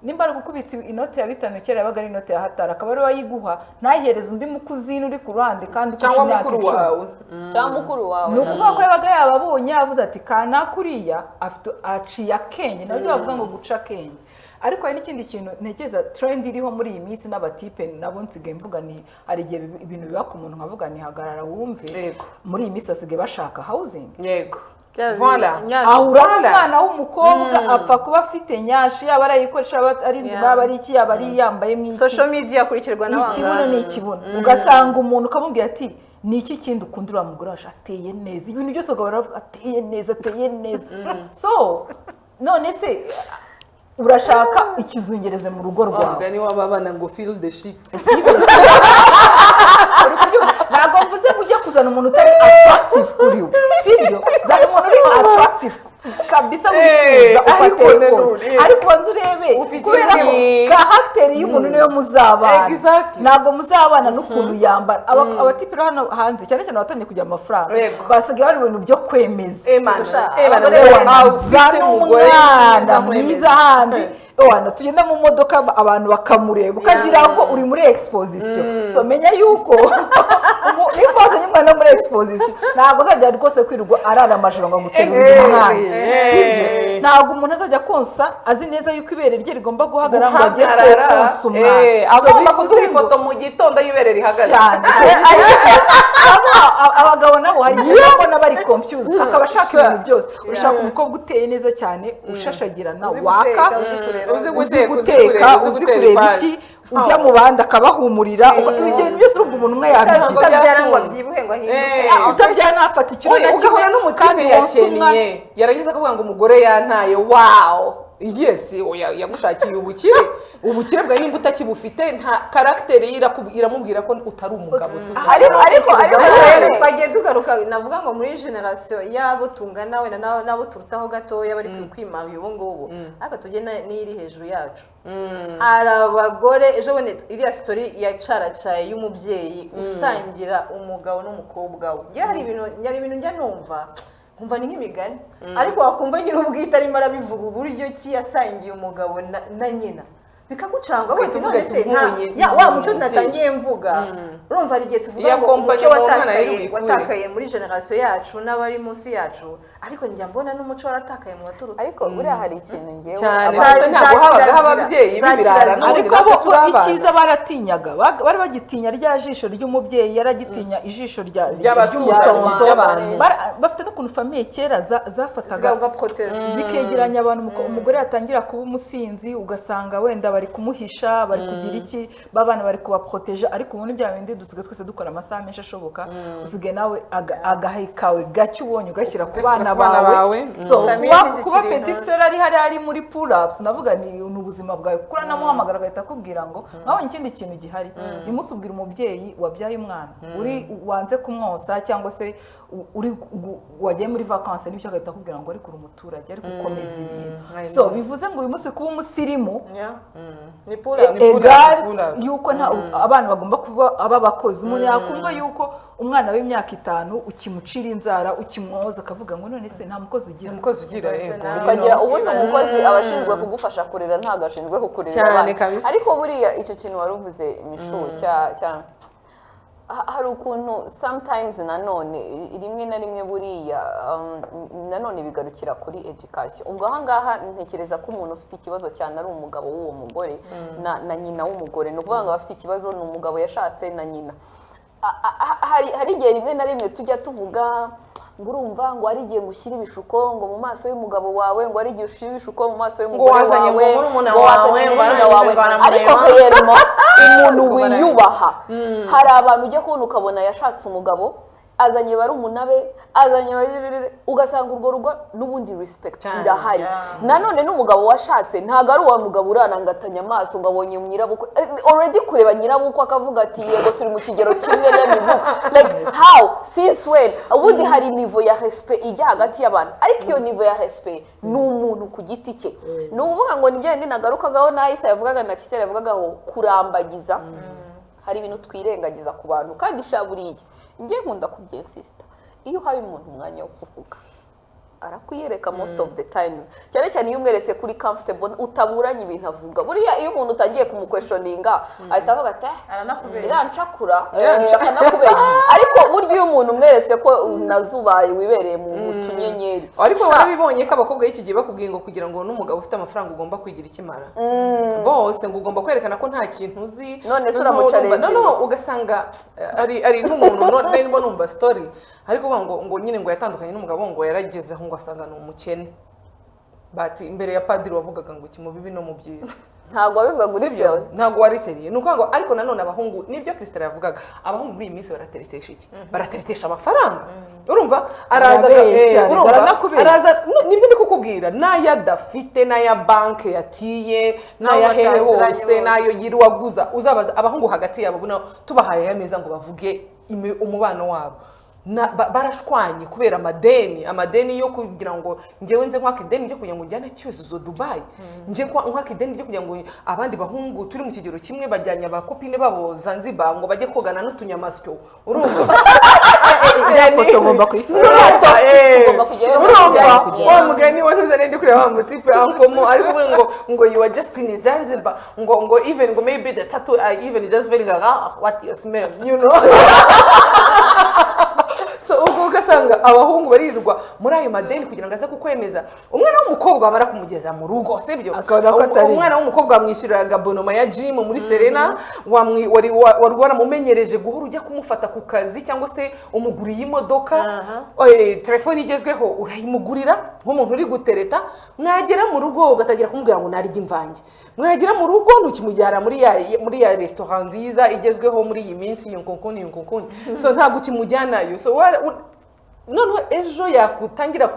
nimba ari gukubitsa inoti ya 5 kera yabaga ari inoti ya hatara akaba ari wayiguha ntayihereza undi mukuzini uri ku ruhande kandi cyangwa mukuru wawe ni ukuvuga ko yabaga yababonye yavuze ati kana kuriya afite aciye akenge nabyo bavuga ngo guca akenge ariko hari n'ikindi kintu ntekereza trend iriho muri iyi minsi n'abatipe nabo nsigaye mvuga ni hari igihe ibintu biba ku muntu nkavuga ni hagarara wumve muri iyi minsi basigaye bashaka housing yego Voilà. ahura n'umwana w'umukobwa apfa kuba afite nyashi yaba arayikoresha ari nzima yaba ari iki yaba ari yambaye mwiki social media akurikirwa n'abana ikibuno ni ikibuno ugasanga umuntu ukamubwira ati ni iki kindi ukundira mugore wacu ateye neza ibintu byose ukabona ateye neza so none se urashaka ikizungereze mu rugo rwawe ni wababana ngo feel the shit ntabwo mvuze ngo ujye kuzana umuntu utari attractive kuri we sibyo zana umuntu uri attractive kabisa wifuza ufateye kose ariko ubanza urebe kubera ko karagiteri y'umuntu niyo muzabana ntabwo muzabana n'ukuntu yambara abatipe hano hanze cyane cyane abatangiye kugira amafaranga basigaye bari ibintu byo kwemeza zana umwana mwiza handi tugenda mu modoka abantu bakamureba ukagira ngo uri muri exposition so menya yuko niba wazanye umwana muri exposition ntabwo azajya rwose kwirirwa arara amajoro ngo amuterurize umwana sibyo ntabwo umuntu azajya konsa azi neza yuko ibere rye rigomba guhagarara ngo ajye konsa umwana agomba kuzuba ifoto mu gitondo y'ibere rihagaze abagabo nabo hari igihe babona bari confused akaba ashaka ibintu byose urashaka umukobwa uteye neza cyane ushashagirana waka uzi guteka uzi kureba iki ujya mu bandi akabahumurira ibyo bintu byose urumva umuntu umwe yabigira utabyara ngo abyibuhe ngo ahinduke utabyara ntafata ikiro na kimwe kandi yakeneye yarangiza kuvuga ngo umugore yantaye wow yes yagushakiye ubukire bwawe nimba utakibufite nta karagiteri iramubwira ko utari umugabo ariko twagiye tugaruka navuga ngo muri generation yabo tungana wenda nabo turutaho gatoya bari kwimanga ubu ngubu ariko tugenda n'iri hejuru yacu hari abagore ejo bundi iriya story ya caracaye y'umubyeyi usangira umugabo n'umukobwa we hari ibintu njya numva nkumva ni nk'imigani ariko wakumva nyine ubwite arimo arabivuga uburyo ki yasangiye umugabo na nyina bikagucanga wenda none se wa muco natangiye mvuga urumva hari igihe tuvuga ngo umuco watakaye muri generation yacu n'abari munsi yacu ariko njya mbona n'umuco waratakaye mu baturuka ariko buriya hari ikintu ngewe cyane ntabwo habagaho ababyeyi b'ibirara ariko bo icyiza baratinyaga bari bagitinya rya jisho ry'umubyeyi yaragitinya ijisho ry'umutondo bafite n'ukuntu famiye kera zafataga zikegeranya abantu umugore yatangira kuba umusinzi ugasanga wenda bari kumuhisha bari kugira iki babana bari kubaproteja ariko ubundi bya bindi dusigaye twese dukora amasaha menshi ashoboka usigaye nawe agahe kawe gake ubonye ugashyira ku bana bawe so kuba petit sœur ari muri pull ups navuga ni ubuzima bwawe kuko namuhamagara agahita akubwira ngo nkabonye ikindi kintu gihari nimusubwira umubyeyi wabyaye umwana uri wanze kumwosa cyangwa se uri wagiye muri vacances n'ibyo agahita akubwira ngo ariko uri umuturage ariko ukomeza ibintu so bivuze ngo uyu munsi kuba umusirimu ni pull up yuko abana bagomba kuba ababakozi umuntu yakumva yuko umwana w'imyaka 5 ukimucira inzara ukimwoza akavuga ngo none se nta mukozi ugira ukagira ubundi umukozi abashinzwe kugufasha kurera ntago ashinzwe kukurera abana ariko buriya icyo kintu wari uvuze mishu cyane hari ukuntu sometimes nanone rimwe na rimwe buriya nanone bigarukira kuri education ubwo ahangaha ntekereza ko umuntu ufite ikibazo cyane ari umugabo w'uwo mugore na nyina w'umugore ni ukuvuga ngo abafite ikibazo ni umugabo yashatse na nyina hari igihe rimwe na rimwe tujya tuvuga ngo urumva ngo ari igihe mushyira ibishuko ngo mu maso y'umugabo wawe ngo ari igihe ushyira ibishuko mu maso y'umugore wawe ngo wazanye umurumuna wawe ariko rero umuntu wiyubaha hari abantu ujya kubona ukabona yashatse umugabo azanye barumuna be azanye ugasanga urwo rugo n'ubundi respect irahari nanone n'umugabo washatse ntago ari uwa mugabo uranangatanya amaso ngo abonye nyirabukwe already kureba nyirabukwe akavuga ati yego turi mu kigero kimwe like how since when ubundi hari niveau ya respect ijya hagati y'abantu ariko iyo niveau ya respect ni umuntu ku giti cye ni uvuga ngo nibyo ndi nagarukagaho nahise yavugaga na Christelle yavugagaho kurambagiza hari ibintu twirengagiza ku bantu kandi shaburiye njye nkunda kubyensista iyo uhaye umuntu umwanya wo kuvuga arakwiyereka most of the times, cyane cyane iyo umweretse kuri comfortable utaburanye ibintu avuga. Buriya iyo umuntu utagiye kumukweshoninga ahita avuga ati irancakura nshaka nakubera, ariko burya iyo umuntu umweretse ko nazubaye wibereye mu tunyenyeri. Ariko warabibonye ko abakobwa y'iki gihe bakubwiye ngo kugira ngo n'umugabo ufite amafaranga ugomba kwigira ikimara bose, ngo ugomba kwerekana ko nta kintu uzi, none se uramucarenje ugasanga ari nk'umuntu niba numva story ariko ngo nyine ngo yatandukanye n'umugabo ngo yaragezeho ngo asanga ni umukene, bati imbere ya padiri wavugaga ngo iki mu bibi no mu byiza. Ntabwo wabivuga muri byo, ntabwo wari seriye. Nuko ngo ariko nanone abahungu nibyo Christelle yavugaga, abahungu muri iyi minsi barateretesha iki? Barateretesha amafaranga. Urumva araza araza nibyo ndi kukubwira, naya dafite naya banke yatiye naya hehe hose nayo yirwaguza. Uzabaza abahungu hagati yabo buno tubahaye yameza ngo bavuge umubano wabo. Barashwanye kubera amadeni yo kugira ngo ngewe nze nkwaka ideni ryo kugira ngo njyane Cyuzuzo Dubai, nje nkwaka ideni ryo kugira ngo abandi bahungu turi mu kigero kimwe bajyanye abakopine babo Zanzibar ngo bajye kogana n'utunyamasyo. Urumva foto ngomba kuyifata, wa mugani wa ntuzane ndi kureba mu tipe ankomo ariko ngo you are just in Zanzibar, ngo even ngo maybe the tattoo even just very like what you smell, you know. So ubwo ugasanga abahungu barirwa muri ayo madeni kugira ngo aze kukwemeza. Umwana w'umukobwa amara kumugeza mu rugo, sibyo? Umwana w'umukobwa amwishyuriraga bonoma ya gym muri Serena, wari waramumenyereje guhora ujya kumufata ku kazi cyangwa se umuguriye imodoka, telefone igezweho urayimugurira nk'umuntu uri gutereta. Mwagera mu rugo ugatangira kumubwira ngo narya imvange, mwagera mu rugo ntukimujyana muri ya restaurant nziza igezweho muri iyi minsi yunkonkoni. So ntabwo ukimujyanayo. So noneho ejo yakutangira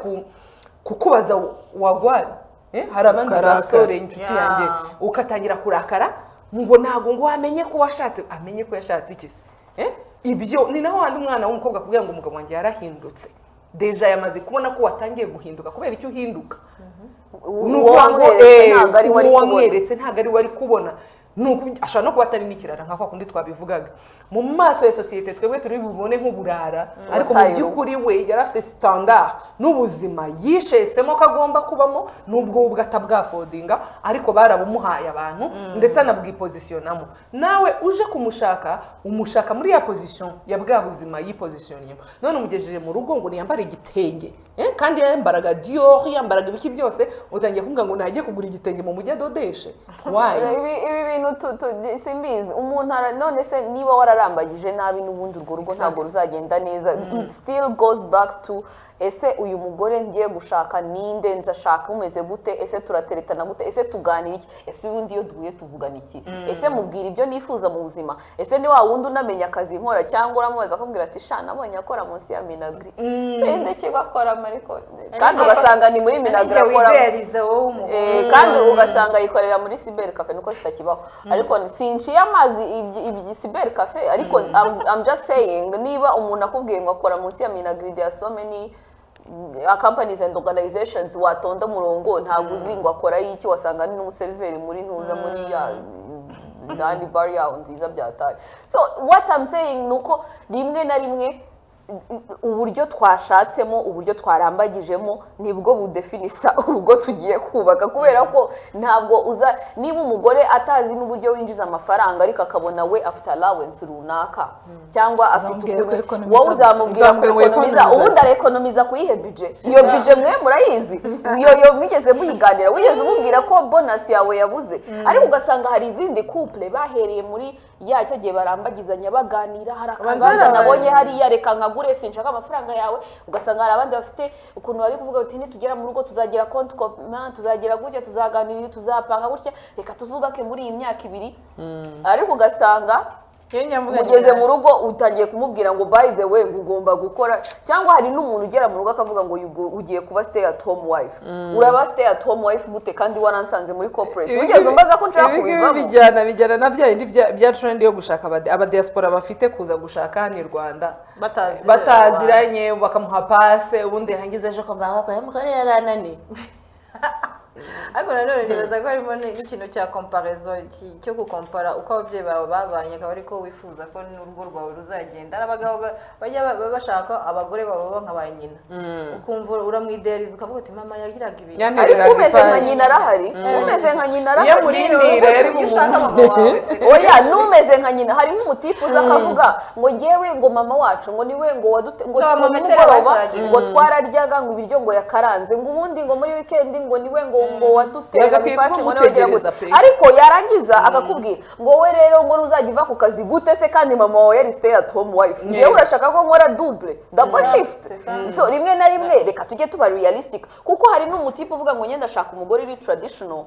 kukubaza wagwara, hari abandi basore inshuti yanjye ukatangira kurakara ngo ntago ngo amenye ko washatse, amenye ko yashatse iki se? Ibyo ni naho wandi mwana w'umukobwa kubwira ngo umugabo wanjye yarahindutse, deja yamaze kubona ko watangiye guhinduka. Kubera icyo uhinduka nuko wamweretse ntago ari wari kubona. Nuko ashaka no kuba atari n'ikirara nka kwa kundi twabivugaga mu maso ya societe twebwe turi bubone nk'uburara, ariko mu by'ukuri we yari afite standard n'ubuzima yishesemo ko agomba kubamo, nubwo ubwo atabwafodinga ariko barabumuhaye abantu ndetse anabwipositionamo. Nawe uje umushaka muri ya position ya bwa buzima yipositioniyemo, none umugejeje mu rugo ngo niyambare igitenge kandi yambaraga Dior, yambaraga ibiki byose, utangiye kumva ngo nagiye kugura igitenge mu mujyi adodeshe. Why? Ibi bintu simbizi umuntu none se niba wararambagije nabi n'ubundi urwo rugo ntabwo ruzagenda neza. It still goes back to ese uyu mugore ngiye gushaka ninde, nzashaka umeze gute, ese turateretana gute, ese tuganira iki, ese ubundi iyo duhuye tuvugana iki, ese mubwira ibyo nifuza mu buzima, ese ni wa wundi unamenya akazi nkora cyangwa uramubaza akambwira ati sha nabonye akora munsi ya Minagri sinzi icyo akora ariko kandi ugasanga ni muri Minagri akora, kandi ugasanga yikorera muri Cyber Cafe nuko zitakibaho. Ariko sinciye amazi ibyi Cyber Cafe, ariko I'm just saying niba umuntu akubwiye ngo akora munsi ya Minagri, there are so many companies and organizations watonda murongo ntabwo uzi ngo akora iki, wasanga ni n'umuseriveri muri ntuza muri ya nani bar yaho nziza byataye. So what I'm saying nuko rimwe na rimwe uburyo twashatsemo, uburyo twarambagijemo nibwo budefinisa urugo tugiye kubaka, kubera ko ntabwo niba umugore atazi n'uburyo winjiza amafaranga ariko akabona we afite allowance runaka cyangwa afite ukuntu wowe uzamubwira ngo ekonomiza, ubundi arekonomiza kuyihe budget. Iyo budget mwe murayizi, iyo mwigeze muyiganira, wigeze umubwira ko bonus yawe yabuze, ariko ugasanga hari izindi couple bahereye muri cyo gihe barambagizanya baganira, hari akabanza nabonye hariya reka nkagure sinshaka amafaranga yawe, ugasanga hari abandi bafite ukuntu bari kuvuga bati nitugera mu rugo tuzagira compte commun, tuzagira gutya, tuzaganira, tuzapanga gutya, reka tuzubake muri iyi myaka 2, ariko ugasanga mugeze mu rugo utangiye kumubwira ngo by the way ugomba gukora, cyangwa hari n'umuntu ugera mu rugo akavuga ngo ugiye kuba stay at home wife. Uraba stay at home wife gute kandi waransanze muri corporate? Wigeze umbaza ko nshaka kubivamo? Bijyana na bya indi bya trend yo gushaka aba diaspora bafite kuza gushaka hano i Rwanda bataziranye, bakamuha passe, ubundi yarangiza aje ko mbaka ko yaranani ariko nanone nibaza ko harimo n'ikintu cya comparaison cyo gukompara uko ababyeyi bawe babanye akaba ariko wifuza ko n'urugo rwawe ruzagenda. Hari abagabo bajya bashaka abagore babo baba nka ba nyina, ukumva uramwideriza ukavuga uti mama yagiraga ibi, ariko umeze nka nyina arahari, umeze nka nyina arahari, iyo murindira yari mu muntu. Oya, numeze nka nyina. Hari nk'umutipe uza akavuga ngo ngewe ngo mama wacu ngo niwe ngo nimugoroba ngo twararyaga ngo ibiryo ngo yakaranze ngo ubundi ngo muri weekend ngo niwe ngo waduteraga ipasi ngo nawe gute, ariko yarangiza akakubwira ngo we rero ngo nuzajya uva ku kazi gute se kandi mama wawe yari stay at home wife, ngewe urashaka ko nkora double shift. So rimwe na rimwe reka tujye tuba realistic, kuko hari n'umutipe uvuga ngo ngenda ashaka umugore uri traditional,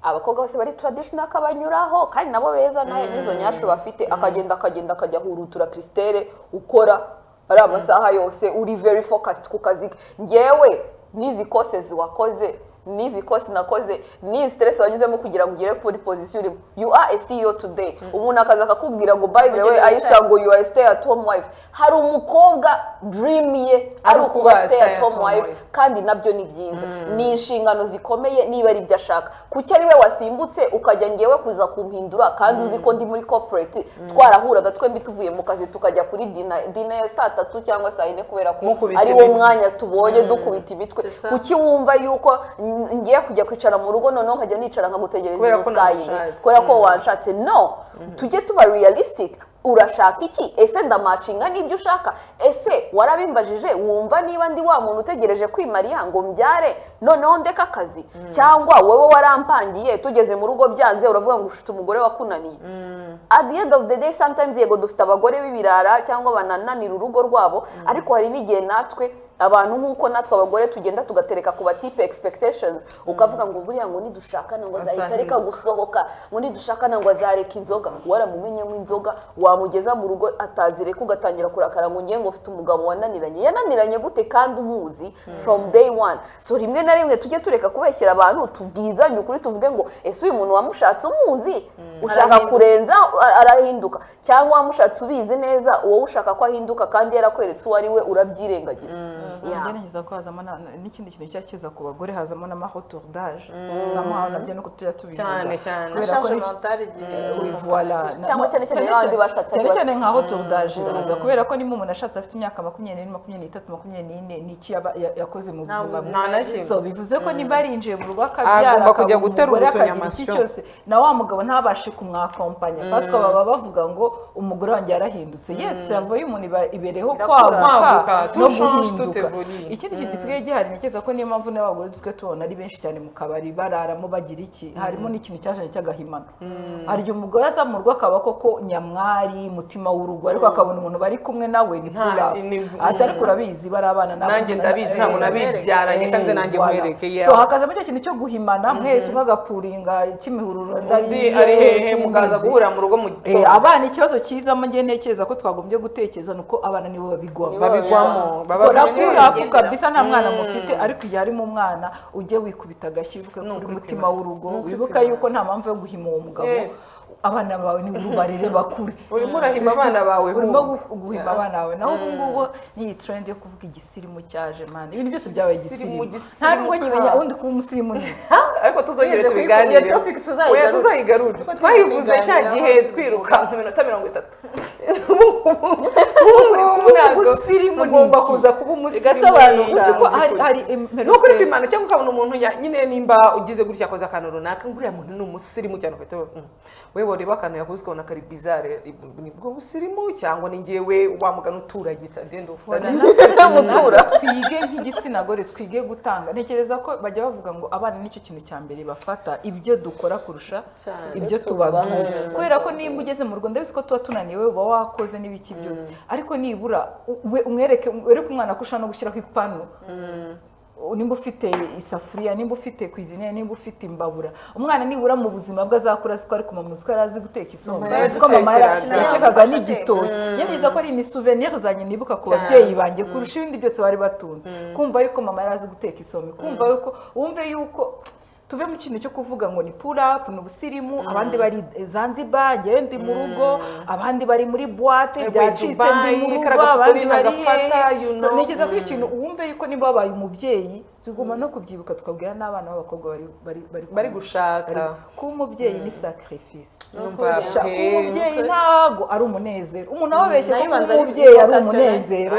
abakobwa bose bari traditional akabanyuraho kandi nabo beza nawe nizo nyasho bafite, akagenda akajya hurutura Christelle ukora ari amasaha yose uri very focused ku kazi. Ngewe nizi courses wakoze, nizi course nakoze, ni stress wanyuzemo kugira ngo ugere kuri position urimo. You are a CEO today. Umuntu akaza akakubwira ngo by the way Aisha ngo you are a stay at home wife. Hari umukobwa dream ye ari ukuba stay at home wife, kandi nabyo ni byiza. Ni inshingano zikomeye niba ari byo ashaka. Kuki ari we wasimbutse ukajya ngewe kuza kumpindura kandi uzi ko ndi muri corporate twarahuraga twembi tuvuye mu kazi tukajya kuri dinner saa 3 cyangwa saa 4 kubera ko ari wo mwanya tubonye dukubita ibitwe. Kuki wumva yuko ngiye kujya kwicara mu rugo noneho nkajya nicara nkagutegereza saa 4 kubera ko wanshatse? No, tujye tuba realistic. Urashaka iki? Ese ndamacinga n'ibyo ushaka? Ese warabimbajije wumva niba ndi wa muntu utegereje kwimariya ngo mbyare noneho ndeka akazi? Cyangwa wowe warampangiye tugeze mu rugo byanze uravuga ngo ufite umugore wakunaniye? At the end of the day sometimes yego dufite abagore b'ibirara cyangwa banananira urugo rwabo, ariko hari n'igihe natwe abantu nk'uko natwe abagore tugenda tugatereka ku batipe expectations, ukavuga ngo buriya ngo nidushakana ngo azahita reka gusohoka, ngo nidushakana ngo azareka inzoga. Waramumenyemo inzoga wamugeza mu rugo atazireka ugatangira kurakara ngo ngiye ngo ufite umugabo wananiranye. Yananiranye gute kandi umuzi from day one? So rimwe na rimwe tujye tureka kubeshyira abantu, tubwizanye ukuri, tuvuge ngo ese uyu muntu wamushatse umuzi ushaka kurenza arahinduka, cyangwa wamushatse ubizi neza uwo ushaka ko ahinduka kandi yarakweretse uwo ari we urabyirengagiza. ngerageza ko hazamo n'ikindi kintu cyakiza ku bagore, hazamo n'amahotour d'âge somehow nabyo nuko tujya tubivuga kubera ko cyangwa cyane nka hotour d'âge iraza kubera ko niba umuntu ashatse afite imyaka 20, 23, 24 n'iki yakoze mu buzima bwe. So bivuze ko niba arinjiye mu rugo akabyara agomba kujya guterura utunyamasyo cyose na wa mugabo ntabashe kumwakompanya parce que baba bavuga ngo umugore wanjye yarahindutse. Yes, avoye umuntu ibereho kwaguka no guhinduka. Ikindi kintu gisigaye gihari nikeza ko niyo mpamvu n'abagore duske tubona ari benshi cyane mu kabari bararamo bagira iki, harimo n'ikintu cyajanye cy'agahimano. Hari umugore aza mu rugo akaba koko nyamwari mutima w'urugo, ariko akabona umuntu bari kumwe nawe ni pura atari kurabizi barabana nabo. Nanjye ndabizi ntabwo nabibyaranye kanze nanjye mwerekeye. So hakazamo cyo kintu cyo guhimana mwese umwagapuringa kimihururo ndari ari hehe mugaza guhura mu rugo mu gitondo. Abana ikibazo cyiza ngiye ntekereza ko twagombye gutekereza nuko abana nibo babigwamo kabisa nta mwana mufite, ariko iyo harimo umwana ujye wikubita agashibuke kuri mutima w'urugo, wibuka yuko nta mpamvu yo guhima uwo mugabo. Abana bawe ni urubarire bakure, urimo urahima abana bawe, urimo guhima abana bawe. Naho ubu ngubu ni trend yo kuvuga igisirimu cyaje man, ibintu byose byabaye igisirimu. Ntabwo nyimenya undi kuba umusirimu ni ariko tuzongere tubiganire. Oya tuzayigarura, twayivuze cya gihe twiruka iminota 30. Umusirimu ngomba kuza kuba umusirimu igasobanuka ko hari no kuri pimana cyangwa ukabona umuntu nyine nimba ugize gutya akoze akantu runaka nguriya muntu ni umusirimu cyane kwete wewe reba akantu yakoze ukabona kari bizarre, ni bwo busirimu cyangwa ni ngewe wamugana uturagitsa ndende ufutana mutura. Twige nk'igitsina gore, twige gutanga. Ntekereza ko bajya bavuga ngo abana nicyo kintu cya mbere bafata ibyo dukora kurusha ibyo tubabwira, kubera ko nimba ugeze mu rugo ndabizi ko tuba tunaniwe uba wakoze n'ibiki byose, ariko nibura umwereke umwana ko ushaka no gushyiraho ipanu. Nimba ufite isafuriya, nimba ufite cuisine, nimba ufite imbabura, umwana nibura mu buzima bwe azakura siko ari kumamuzwa arazi guteka isombe, ko mama yatekaga n'igitoki. Yaniza ko ari ni souvenir zanye nibuka ku babyeyi banjye kurusha ibindi byose bari batunze, kumva yuko mama yarazi guteka isombe, kumva yuko wumve yuko tuve muri kintu cyo kuvuga ngo ni pull up ni ubusirimu abandi bari Zanzibar njyewe ndi mu rugo abandi bari muri boîte byacitse ndi mu rugo abandi bari nigeza kuri ikintu wumve yuko niba wabaye umubyeyi tugomba no kubyibuka tukabwira n'abana b'abakobwa bari gushaka kuba umubyeyi ni sacrifice numva kuba umubyeyi ntago ari umunezero umuntu ababeshye ko kuba umubyeyi ari umunezero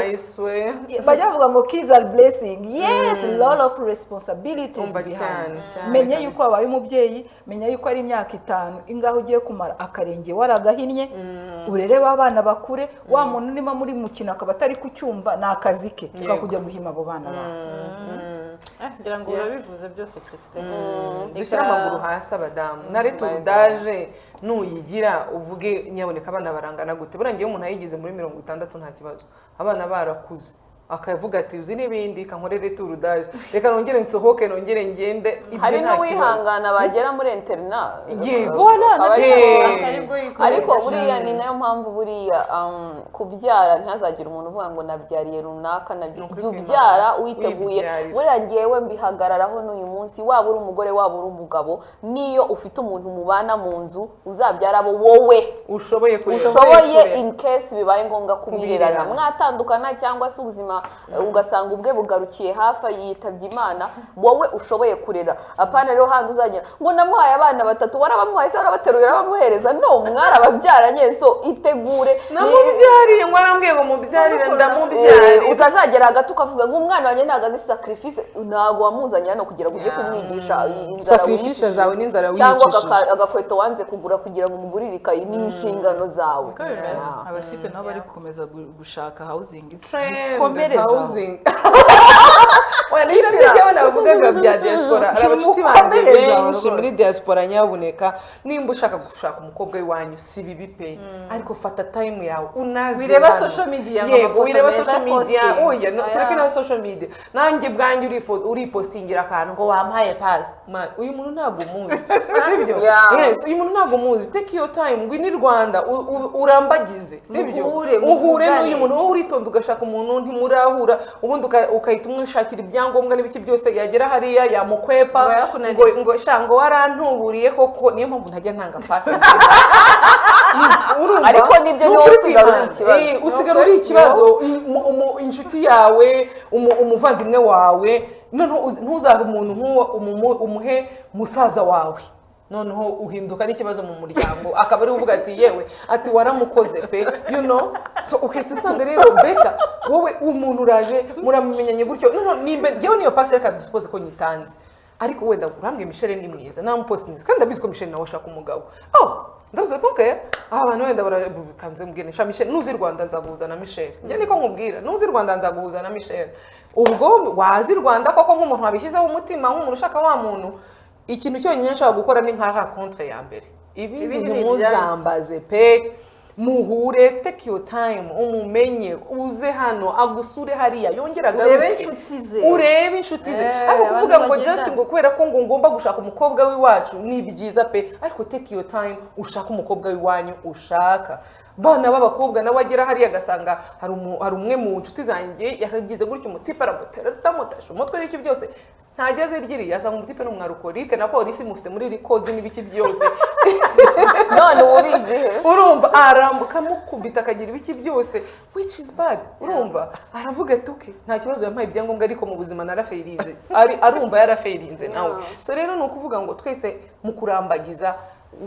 bajya bavuga ngo kids are blessing yes lot of responsibilities behind menye yuko wabaye umubyeyi menya yuko ari imyaka 5 ingaho ugiye kumara akarenge waragahinnye urere w'abana bakure wa muntu nima muri mukino akaba atari kucyumva na akazi ke tukakujya guhima abo bana ngira ngo urabivuze byose Christine dushyira amaguru hasi abadamu nare tudaje nuyigira uvuge nyaboneka abana barangana gute burangiye umuntu ayigize muri 60 nta kibazo abana barakuze akavuga ati uzi n'ibindi kankorere turudaje reka nongere nsohoke nongere ngende hari no wihangana bagera muri interna ariko buriya ni nayo mpamvu buriya kubyara ntazagira umuntu uvuga ngo nabyariye runaka ubyara witeguye buriya ngewe mbihagararaho n'uyu munsi waba uri umugore waba uri umugabo niyo ufite umuntu mubana mu nzu uzabyara abo wowe ushoboye in case bibaye ngombwa kubirerana mwatandukana cyangwa se ubuzima ugasanga ubwe bugarukiye hafi yitabye Imana wowe ushoboye kurera apana rero handi uzagira ngo namuhaye abana 3 warabamuhaye se warabateruye warabamuhereza no mwarababyaranye so itegure namubyariye ngo arambwiye ngo mubyarire ndamubyarire utazagera hagati ukavuga ngo umwana wanjye nagaze sacrifice ntago wamuzanye hano kugira ngo ujye kumwigisha sacrifice zawe n'inzara wiyicishije cyangwa agakweto wanze kugura kugira ngo umugurire ikayi n'inshingano zawe abatipe nabo bari gukomeza gushaka housing housing wala ina byo navugaga bya diaspora arabacuti banje benshi muri diaspora nyabuneka nimba ushaka gushaka umukobwa w'iwanyu si bibi pe ariko fata time yawe unazi wireba social media yego wireba social media oya tureke na social media nanjye bwanjye uri postingira akantu ngo wampaye pass uyu muntu ntago muzi sibyo yes uyu muntu ntago muzi take your time ngo ni Rwanda urambagize sibyo uhure n'uyu muntu uritonda ugashaka umuntu ntimurahura ubundi ukahita umwishakira ibyangombwa n'ibiki byose yagera hariya yamukwepa ngo shango warantuburiye koko niyo mpamvu ntajya ntanga pasi ariko nibyo niwo usigara uri ikibazo inshuti yawe umuvandimwe wawe ntuzahe umuntu nk'uwo umuhe musaza wawe noneho uhinduka n'ikibazo mu muryango akaba ari uvuga ati yewe ati waramukoze pe so ukahita usanga rero beta wowe umuntu uraje muramenyanye gutyo nimbe njyewe niyo pasi reka dusupoze ko nyitanze ariko wenda urambwe Michelle ni mwiza namupostinze kandi abizi ko Michelle nawe ashaka umugabo ndavuze ko abantu wenda barakanze mubwinisha Michelle nuzi Rwanda nzaguhuza na Michelle njye niko nkubwira nuzi Rwanda nzaguhuza na Michelle ubwo wazi Rwanda koko nk'umuntu wabishyizeho umutima nk'umuntu ushaka wa muntu ikintu cyonyine nshaka gukora ni nka contre ya mbere ibindi muzambaze pe muhure take your time umumenye uze hano agusure hariya yongera garuke urebe inshuti ze ariko kuvuga ngo just ngo kubera ko ngo ngomba gushaka umukobwa w'iwacu ni byiza pe ariko take your time ushaka umukobwa w'iwanyu ushaka bana b'abakobwa nawe agera hariya agasanga hari umwe mu nshuti zanjye yaragize gutyo umutipe aramutera tamutasha umutwe n'icyo byose ntageze ryiriye asanga umutipe n'umwarukorike na polisi mufite muri records n'ibiki byose none ubizi urumva arambuka mukubita akagira ibiki byose which is bad urumva aravuga ati nta kibazo yampaye ibyangombwa ariko mu buzima narafeirinze arumva yarafeirinze nawe so rero ni ukuvuga ngo twese mu kurambagiza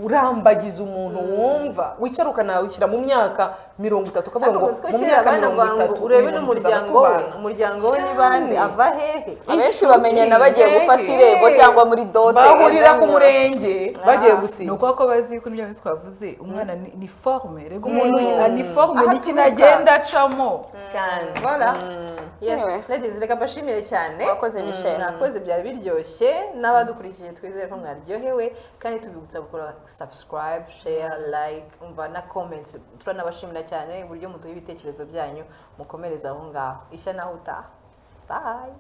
urambagiza umuntu wumva wicara ukanawishyira mu myaka 30 ukavuga ngo mu myaka 30 urebe n'umuryango we ni bande ava hehe abenshi bamenyana bagiye gufata irembo cyangwa muri dote bahurira ku murenge bagiye gusinya nuko ko bazi ko n'ibyo twavuze umwana ni forme rego umuntu ni forme n'ikinagenda acamo cyane voilà yes ladies reka bashimire cyane wakoze Michelle nakoze byari biryoshye n'abadukurikiye twizere ko mwaryohewe kandi tubibutsa gukora subscribe share like umva na comments turanabashimira cyane uburyo muduha ibitekerezo byanyu mukomereza aho ngaho ishya naho utaha bye